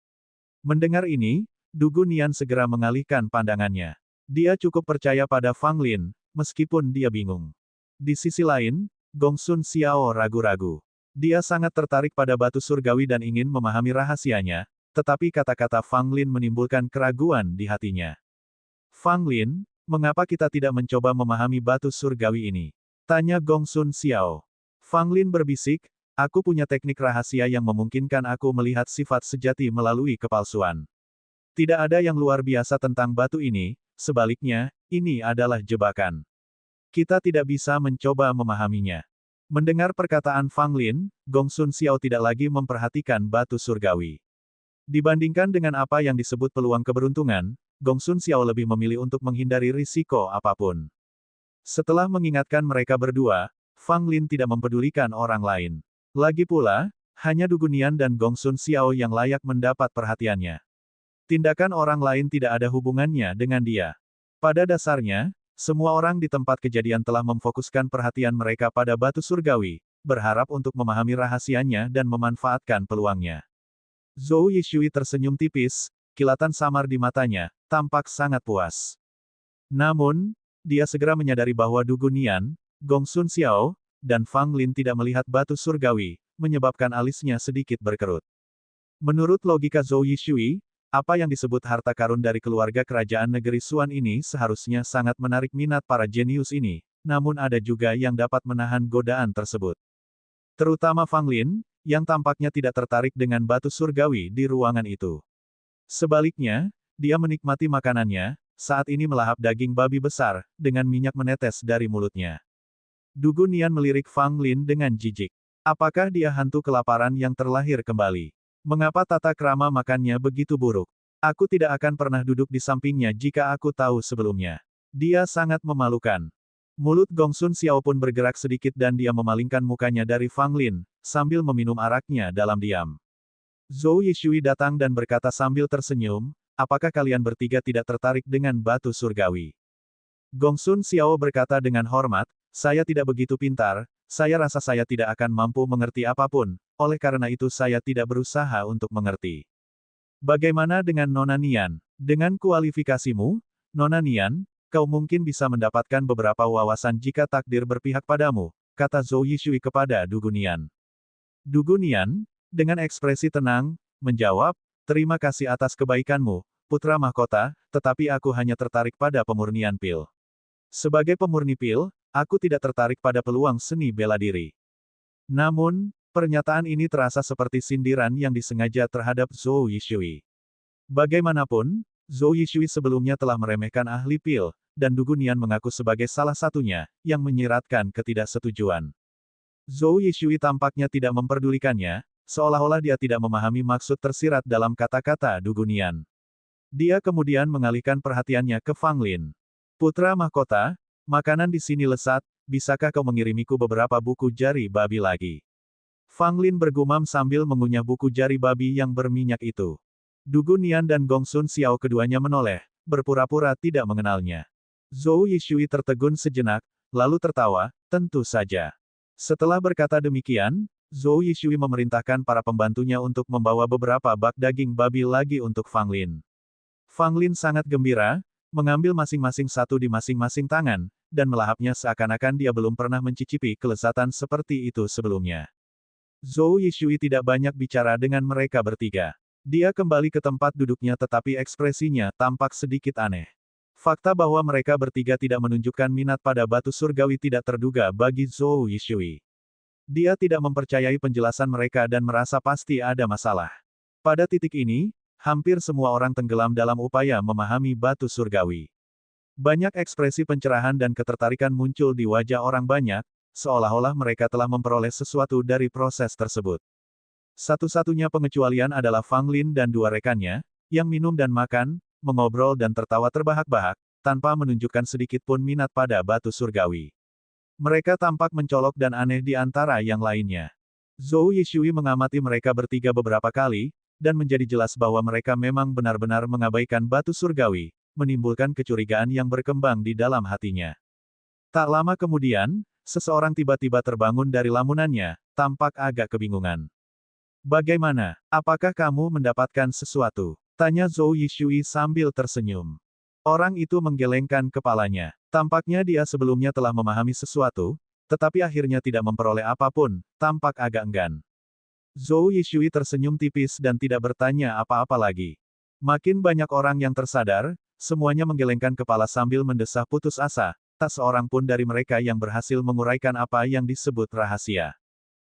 Mendengar ini, Du Gunian segera mengalihkan pandangannya. Dia cukup percaya pada Fang Lin, meskipun dia bingung. Di sisi lain, Gong Sun Xiao ragu-ragu. Dia sangat tertarik pada batu surgawi dan ingin memahami rahasianya, tetapi kata-kata Fang Lin menimbulkan keraguan di hatinya. Fang Lin, mengapa kita tidak mencoba memahami batu surgawi ini? Tanya Gong Sun Xiao. Fang Lin berbisik, aku punya teknik rahasia yang memungkinkan aku melihat sifat sejati melalui kepalsuan. Tidak ada yang luar biasa tentang batu ini, sebaliknya, ini adalah jebakan. Kita tidak bisa mencoba memahaminya. Mendengar perkataan Fang Lin, Gong Sun Xiao tidak lagi memperhatikan batu surgawi. Dibandingkan dengan apa yang disebut peluang keberuntungan, Gong Sun Xiao lebih memilih untuk menghindari risiko apapun. Setelah mengingatkan mereka berdua, Fang Lin tidak mempedulikan orang lain. Lagi pula, hanya Du Gunian dan Gong Sun Xiao yang layak mendapat perhatiannya. Tindakan orang lain tidak ada hubungannya dengan dia. Pada dasarnya, semua orang di tempat kejadian telah memfokuskan perhatian mereka pada batu surgawi, berharap untuk memahami rahasianya dan memanfaatkan peluangnya. Zhou Yishui tersenyum tipis, kilatan samar di matanya, tampak sangat puas. Namun, dia segera menyadari bahwa Du Gunian, Gong Sun Xiao, dan Fang Lin tidak melihat batu surgawi, menyebabkan alisnya sedikit berkerut. Menurut logika Zhou Yishui, apa yang disebut harta karun dari keluarga kerajaan negeri Xuan ini seharusnya sangat menarik minat para jenius ini, namun ada juga yang dapat menahan godaan tersebut. Terutama Fang Lin, yang tampaknya tidak tertarik dengan batu surgawi di ruangan itu. Sebaliknya, dia menikmati makanannya, saat ini melahap daging babi besar, dengan minyak menetes dari mulutnya. Du Gunian melirik Fang Lin dengan jijik. Apakah dia hantu kelaparan yang terlahir kembali? Mengapa tata krama makannya begitu buruk? Aku tidak akan pernah duduk di sampingnya jika aku tahu sebelumnya. Dia sangat memalukan. Mulut Gong Sun Xiao pun bergerak sedikit dan dia memalingkan mukanya dari Fang Lin, sambil meminum araknya dalam diam. Zhou Yishui datang dan berkata sambil tersenyum, apakah kalian bertiga tidak tertarik dengan batu surgawi? Gong Sun Xiao berkata dengan hormat, saya tidak begitu pintar, saya rasa saya tidak akan mampu mengerti apapun, oleh karena itu saya tidak berusaha untuk mengerti. Bagaimana dengan Nona Nian? Dengan kualifikasimu, Nona Nian, kau mungkin bisa mendapatkan beberapa wawasan jika takdir berpihak padamu, kata Zhou Yishui kepada Du Gunian. Du Gunian, dengan ekspresi tenang, menjawab, terima kasih atas kebaikanmu, putra mahkota, tetapi aku hanya tertarik pada pemurnian pil. Sebagai pemurni pil, aku tidak tertarik pada peluang seni bela diri. Namun, pernyataan ini terasa seperti sindiran yang disengaja terhadap Zhou Yishui. Bagaimanapun, Zhou Yishui sebelumnya telah meremehkan ahli pil, dan Du Gunian mengaku sebagai salah satunya, yang menyiratkan ketidaksetujuan. Zhou Yishui tampaknya tidak memperdulikannya, seolah-olah dia tidak memahami maksud tersirat dalam kata-kata Du Gunian. Dia kemudian mengalihkan perhatiannya ke Fang Lin. Putra mahkota, makanan di sini lesat, bisakah kau mengirimiku beberapa buku jari babi lagi? Fang Lin bergumam sambil mengunyah buku jari babi yang berminyak itu. Du Gunian dan Gong Sun Xiao keduanya menoleh, berpura-pura tidak mengenalnya. Zhou Yishui tertegun sejenak, lalu tertawa, tentu saja. Setelah berkata demikian, Zhou Yishui memerintahkan para pembantunya untuk membawa beberapa bak daging babi lagi untuk Fang Lin. Fang Lin sangat gembira, mengambil masing-masing satu di masing-masing tangan, dan melahapnya seakan-akan dia belum pernah mencicipi kelezatan seperti itu sebelumnya. Zhou Yishui tidak banyak bicara dengan mereka bertiga. Dia kembali ke tempat duduknya tetapi ekspresinya tampak sedikit aneh. Fakta bahwa mereka bertiga tidak menunjukkan minat pada batu surgawi tidak terduga bagi Zhou Yishui. Dia tidak mempercayai penjelasan mereka dan merasa pasti ada masalah. Pada titik ini, hampir semua orang tenggelam dalam upaya memahami batu surgawi. Banyak ekspresi pencerahan dan ketertarikan muncul di wajah orang banyak, seolah-olah mereka telah memperoleh sesuatu dari proses tersebut. Satu-satunya pengecualian adalah Fang Lin dan dua rekannya, yang minum dan makan, mengobrol dan tertawa terbahak-bahak, tanpa menunjukkan sedikit pun minat pada batu surgawi. Mereka tampak mencolok dan aneh di antara yang lainnya. Zhou Yishui mengamati mereka bertiga beberapa kali, dan menjadi jelas bahwa mereka memang benar-benar mengabaikan batu surgawi, menimbulkan kecurigaan yang berkembang di dalam hatinya. Tak lama kemudian, seseorang tiba-tiba terbangun dari lamunannya, tampak agak kebingungan. "Bagaimana? Apakah kamu mendapatkan sesuatu?" tanya Zhou Yishui sambil tersenyum. Orang itu menggelengkan kepalanya. Tampaknya dia sebelumnya telah memahami sesuatu, tetapi akhirnya tidak memperoleh apapun, tampak agak enggan. Zhou Yishui tersenyum tipis dan tidak bertanya apa-apa lagi. Makin banyak orang yang tersadar, semuanya menggelengkan kepala sambil mendesah putus asa, tak seorang pun dari mereka yang berhasil menguraikan apa yang disebut rahasia.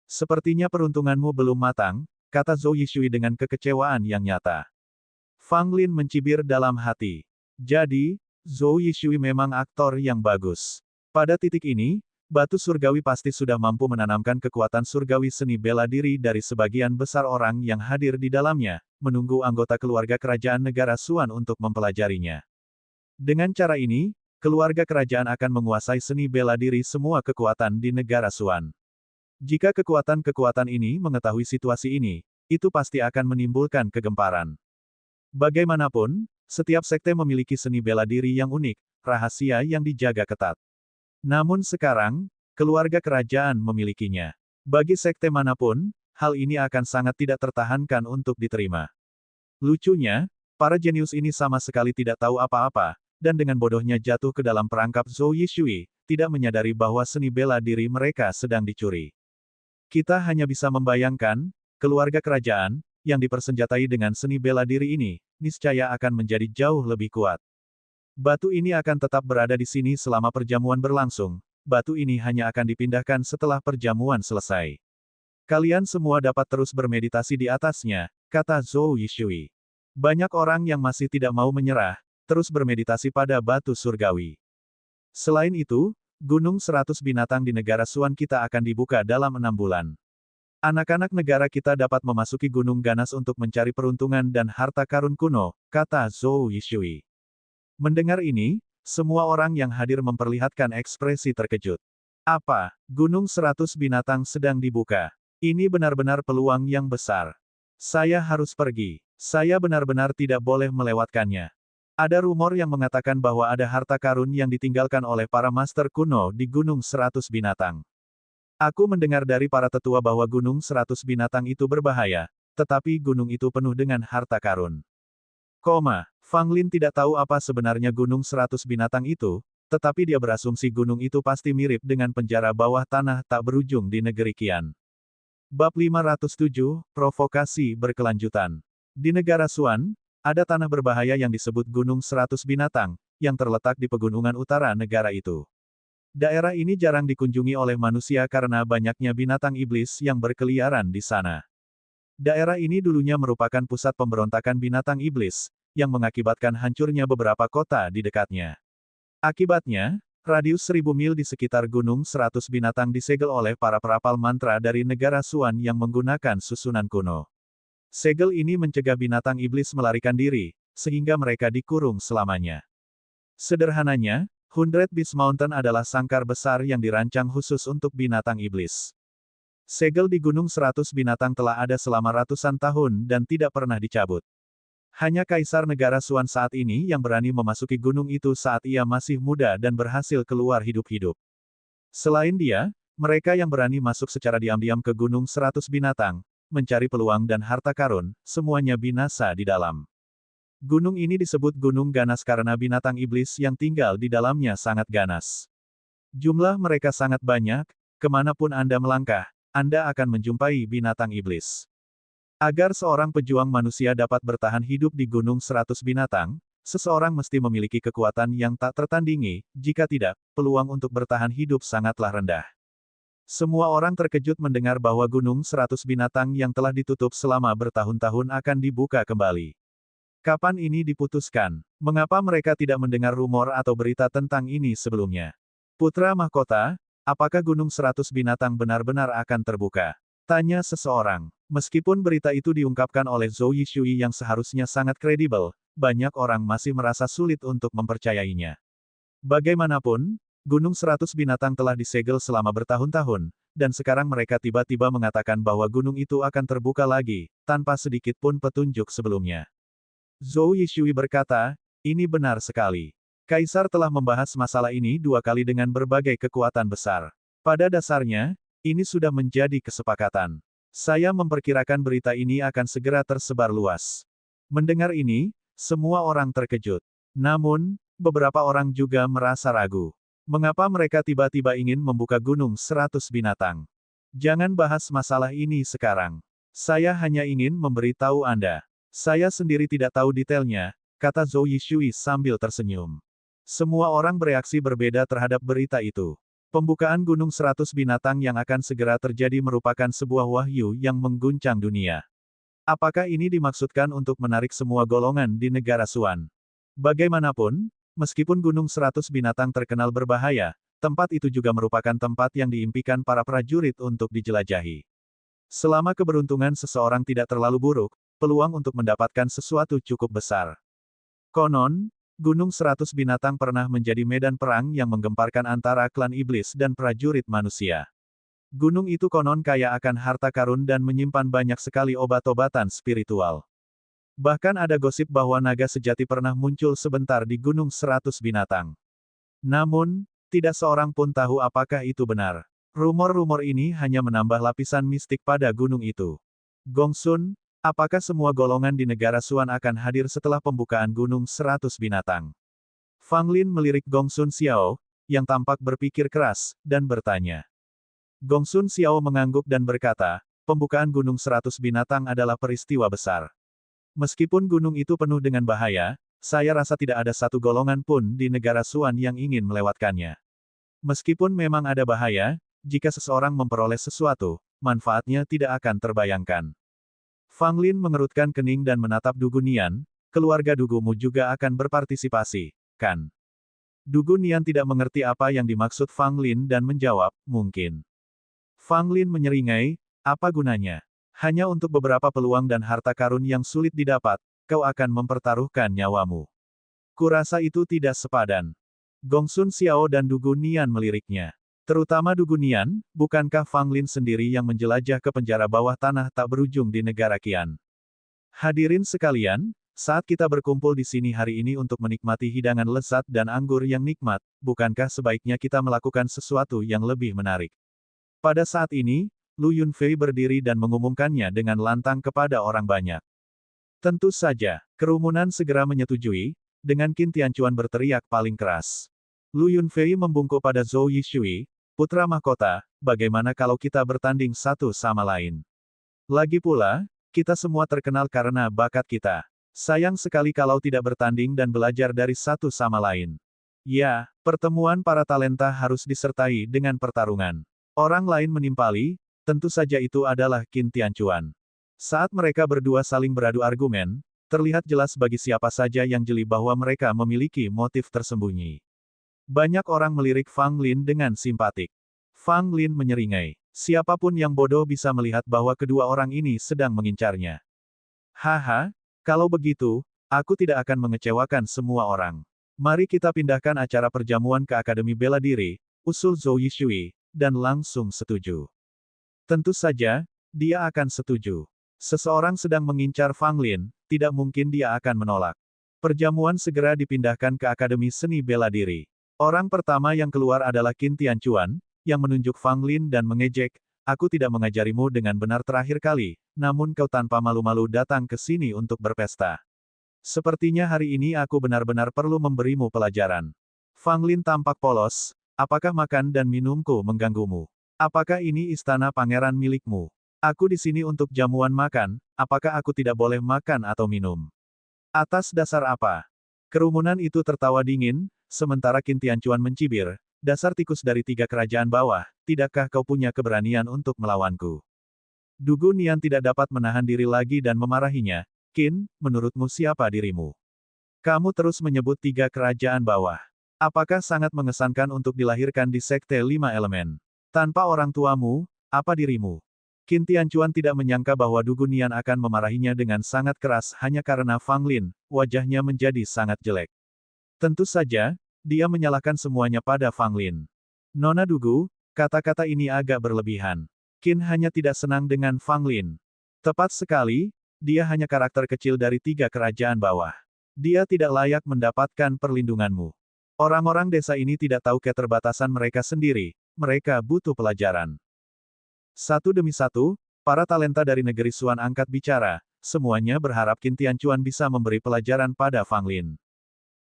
"Sepertinya peruntunganmu belum matang," kata Zhou Yishui dengan kekecewaan yang nyata. Fang Lin mencibir dalam hati. Jadi, Zhou Yishui memang aktor yang bagus. Pada titik ini, batu surgawi pasti sudah mampu menanamkan kekuatan surgawi seni bela diri dari sebagian besar orang yang hadir di dalamnya, menunggu anggota keluarga kerajaan negara Suan untuk mempelajarinya. Dengan cara ini, keluarga kerajaan akan menguasai seni bela diri semua kekuatan di negara Suan. Jika kekuatan-kekuatan ini mengetahui situasi ini, itu pasti akan menimbulkan kegemparan. Bagaimanapun, setiap sekte memiliki seni bela diri yang unik, rahasia yang dijaga ketat. Namun sekarang, keluarga kerajaan memilikinya. Bagi sekte manapun, hal ini akan sangat tidak tertahankan untuk diterima. Lucunya, para jenius ini sama sekali tidak tahu apa-apa, dan dengan bodohnya jatuh ke dalam perangkap Zhou Yishui, tidak menyadari bahwa seni bela diri mereka sedang dicuri. Kita hanya bisa membayangkan, keluarga kerajaan, yang dipersenjatai dengan seni bela diri ini, niscaya akan menjadi jauh lebih kuat. Batu ini akan tetap berada di sini selama perjamuan berlangsung, batu ini hanya akan dipindahkan setelah perjamuan selesai. Kalian semua dapat terus bermeditasi di atasnya, kata Zhou Yishui. Banyak orang yang masih tidak mau menyerah, terus bermeditasi pada batu surgawi. Selain itu, Gunung 100 Binatang di negara Suan kita akan dibuka dalam 6 bulan. Anak-anak negara kita dapat memasuki Gunung Ganas untuk mencari peruntungan dan harta karun kuno, kata Zhou Yishui. Mendengar ini, semua orang yang hadir memperlihatkan ekspresi terkejut. Apa? Gunung 100 Binatang sedang dibuka. Ini benar-benar peluang yang besar. Saya harus pergi. Saya benar-benar tidak boleh melewatkannya. Ada rumor yang mengatakan bahwa ada harta karun yang ditinggalkan oleh para master kuno di Gunung 100 Binatang. Aku mendengar dari para tetua bahwa Gunung 100 Binatang itu berbahaya, tetapi gunung itu penuh dengan harta karun. Fang Lin tidak tahu apa sebenarnya Gunung 100 Binatang itu, tetapi dia berasumsi gunung itu pasti mirip dengan penjara bawah tanah tak berujung di negeri Qian. Bab 507, Provokasi Berkelanjutan. Di negara Suan, ada tanah berbahaya yang disebut Gunung 100 Binatang, yang terletak di pegunungan utara negara itu. Daerah ini jarang dikunjungi oleh manusia karena banyaknya binatang iblis yang berkeliaran di sana. Daerah ini dulunya merupakan pusat pemberontakan binatang iblis, yang mengakibatkan hancurnya beberapa kota di dekatnya. Akibatnya, radius 1000 mil di sekitar Gunung 100 Binatang disegel oleh para perapal mantra dari negara Suan yang menggunakan susunan kuno. Segel ini mencegah binatang iblis melarikan diri, sehingga mereka dikurung selamanya. Sederhananya, 100 Beast Mountain adalah sangkar besar yang dirancang khusus untuk binatang iblis. Segel di Gunung 100 Binatang telah ada selama ratusan tahun dan tidak pernah dicabut. Hanya Kaisar Negara Suan saat ini yang berani memasuki gunung itu saat ia masih muda dan berhasil keluar hidup-hidup. Selain dia, mereka yang berani masuk secara diam-diam ke Gunung 100 Binatang, mencari peluang dan harta karun, semuanya binasa di dalam. Gunung ini disebut Gunung Ganas karena binatang iblis yang tinggal di dalamnya sangat ganas. Jumlah mereka sangat banyak, kemanapun Anda melangkah, Anda akan menjumpai binatang iblis. Agar seorang pejuang manusia dapat bertahan hidup di Gunung 100 Binatang, seseorang mesti memiliki kekuatan yang tak tertandingi, jika tidak, peluang untuk bertahan hidup sangatlah rendah. Semua orang terkejut mendengar bahwa Gunung 100 Binatang yang telah ditutup selama bertahun-tahun akan dibuka kembali. Kapan ini diputuskan? Mengapa mereka tidak mendengar rumor atau berita tentang ini sebelumnya? Putra mahkota, apakah Gunung 100 Binatang benar-benar akan terbuka? Tanya seseorang. Meskipun berita itu diungkapkan oleh Zhou Yishui yang seharusnya sangat kredibel, banyak orang masih merasa sulit untuk mempercayainya. Bagaimanapun, Gunung 100 Binatang telah disegel selama bertahun-tahun, dan sekarang mereka tiba-tiba mengatakan bahwa gunung itu akan terbuka lagi, tanpa sedikit pun petunjuk sebelumnya. Zhou Yishui berkata, ini benar sekali. Kaisar telah membahas masalah ini 2 kali dengan berbagai kekuatan besar. Pada dasarnya, ini sudah menjadi kesepakatan. Saya memperkirakan berita ini akan segera tersebar luas. Mendengar ini, semua orang terkejut. Namun, beberapa orang juga merasa ragu. Mengapa mereka tiba-tiba ingin membuka Gunung 100 Binatang? Jangan bahas masalah ini sekarang. Saya hanya ingin memberitahu Anda. Saya sendiri tidak tahu detailnya, kata Zhou Yishui sambil tersenyum. Semua orang bereaksi berbeda terhadap berita itu. Pembukaan Gunung 100 Binatang yang akan segera terjadi merupakan sebuah wahyu yang mengguncang dunia. Apakah ini dimaksudkan untuk menarik semua golongan di negara Suan? Bagaimanapun, meskipun Gunung 100 Binatang terkenal berbahaya, tempat itu juga merupakan tempat yang diimpikan para prajurit untuk dijelajahi. Selama keberuntungan seseorang tidak terlalu buruk, peluang untuk mendapatkan sesuatu cukup besar. Konon, Gunung 100 Binatang pernah menjadi medan perang yang menggemparkan antara klan iblis dan prajurit manusia. Gunung itu konon kaya akan harta karun dan menyimpan banyak sekali obat-obatan spiritual. Bahkan ada gosip bahwa naga sejati pernah muncul sebentar di Gunung 100 Binatang. Namun, tidak seorang pun tahu apakah itu benar. Rumor-rumor ini hanya menambah lapisan mistik pada gunung itu. Gongsun, apakah semua golongan di negara Suan akan hadir setelah pembukaan Gunung 100 Binatang? Fang Lin melirik Gongsun Xiao, yang tampak berpikir keras, dan bertanya. Gongsun Xiao mengangguk dan berkata, pembukaan Gunung 100 Binatang adalah peristiwa besar. Meskipun gunung itu penuh dengan bahaya, saya rasa tidak ada satu golongan pun di negara Suan yang ingin melewatkannya. Meskipun memang ada bahaya, jika seseorang memperoleh sesuatu, manfaatnya tidak akan terbayangkan. Fang Lin mengerutkan kening dan menatap Dugu Nian, keluarga Dugumu juga akan berpartisipasi, kan? Dugu Nian tidak mengerti apa yang dimaksud Fang Lin dan menjawab, mungkin. Fang Lin menyeringai, apa gunanya? Hanya untuk beberapa peluang dan harta karun yang sulit didapat, kau akan mempertaruhkan nyawamu. Kurasa itu tidak sepadan. Gongsun Xiao dan Dugu Nian meliriknya. Terutama Dugu Nian, bukankah Fang Lin sendiri yang menjelajah ke penjara bawah tanah tak berujung di negara Qian? Hadirin sekalian, saat kita berkumpul di sini hari ini untuk menikmati hidangan lezat dan anggur yang nikmat, bukankah sebaiknya kita melakukan sesuatu yang lebih menarik? Pada saat ini, Lu Yunfei berdiri dan mengumumkannya dengan lantang kepada orang banyak. Tentu saja, kerumunan segera menyetujui, dengan Qin Tianchuan berteriak paling keras. Lu Yunfei membungkuk pada Zhou Yishui, putra mahkota, bagaimana kalau kita bertanding satu sama lain? Lagi pula, kita semua terkenal karena bakat kita. Sayang sekali kalau tidak bertanding dan belajar dari satu sama lain. Ya, pertemuan para talenta harus disertai dengan pertarungan. Orang lain menimpali, tentu saja itu adalah Qin Tianchuan. Saat mereka berdua saling beradu argumen, terlihat jelas bagi siapa saja yang jeli bahwa mereka memiliki motif tersembunyi. Banyak orang melirik Fang Lin dengan simpatik. Fang Lin menyeringai. Siapapun yang bodoh bisa melihat bahwa kedua orang ini sedang mengincarnya. Haha, kalau begitu, aku tidak akan mengecewakan semua orang. Mari kita pindahkan acara perjamuan ke Akademi Bela Diri, usul Zhou Yishui, dan langsung setuju. Tentu saja, dia akan setuju. Seseorang sedang mengincar Fang Lin, tidak mungkin dia akan menolak. Perjamuan segera dipindahkan ke Akademi Seni Bela Diri. Orang pertama yang keluar adalah Qin Tianchuan, yang menunjuk Fang Lin dan mengejek, aku tidak mengajarimu dengan benar terakhir kali, namun kau tanpa malu-malu datang ke sini untuk berpesta. Sepertinya hari ini aku benar-benar perlu memberimu pelajaran. Fang Lin tampak polos, apakah makan dan minumku mengganggumu? Apakah ini istana pangeran milikmu? Aku di sini untuk jamuan makan, apakah aku tidak boleh makan atau minum? Atas dasar apa? Kerumunan itu tertawa dingin, sementara Qin Tianchuan mencibir, dasar tikus dari 3 kerajaan bawah, tidakkah kau punya keberanian untuk melawanku? Dugu Nian tidak dapat menahan diri lagi dan memarahinya. Qin, menurutmu siapa dirimu? Kamu terus menyebut 3 kerajaan bawah. Apakah sangat mengesankan untuk dilahirkan di Sekte 5 Elemen? Tanpa orang tuamu, apa dirimu? Qin Tianchuan tidak menyangka bahwa Dugu Nian akan memarahinya dengan sangat keras hanya karena Fang Lin, wajahnya menjadi sangat jelek. Tentu saja, dia menyalahkan semuanya pada Fang Lin. Nona Dugu, kata-kata ini agak berlebihan. Qin hanya tidak senang dengan Fang Lin. Tepat sekali, dia hanya karakter kecil dari 3 kerajaan bawah. Dia tidak layak mendapatkan perlindunganmu. Orang-orang desa ini tidak tahu keterbatasan mereka sendiri, mereka butuh pelajaran. Satu demi satu, para talenta dari negeri Suan angkat bicara, semuanya berharap Qin Tianchuan bisa memberi pelajaran pada Fang Lin.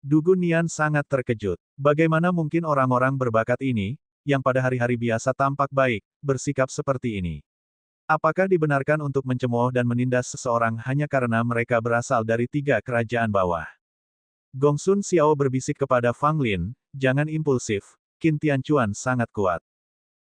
Dugu Nian sangat terkejut. Bagaimana mungkin orang-orang berbakat ini, yang pada hari-hari biasa tampak baik, bersikap seperti ini? Apakah dibenarkan untuk mencemooh dan menindas seseorang hanya karena mereka berasal dari 3 kerajaan bawah? Gongsun Xiao berbisik kepada Fang Lin, jangan impulsif, Qin Tianchuan sangat kuat.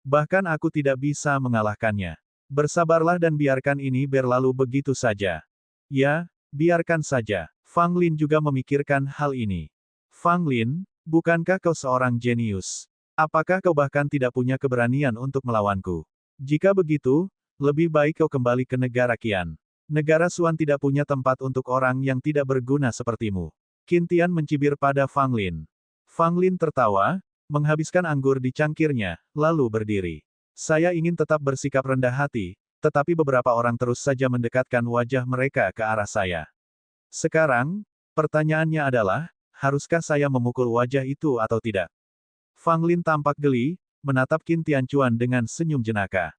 Bahkan aku tidak bisa mengalahkannya. Bersabarlah dan biarkan ini berlalu begitu saja. Ya, biarkan saja. Fang Lin juga memikirkan hal ini. Fang Lin, bukankah kau seorang jenius? Apakah kau bahkan tidak punya keberanian untuk melawanku? Jika begitu, lebih baik kau kembali ke negara Qian. Negara Suan tidak punya tempat untuk orang yang tidak berguna sepertimu. Qin Tian mencibir pada Fang Lin. Fang Lin tertawa, menghabiskan anggur di cangkirnya, lalu berdiri. Saya ingin tetap bersikap rendah hati, tetapi beberapa orang terus saja mendekatkan wajah mereka ke arah saya. Sekarang, pertanyaannya adalah, haruskah saya memukul wajah itu atau tidak? Fang Lin tampak geli, menatap Qin Tianchuan dengan senyum jenaka.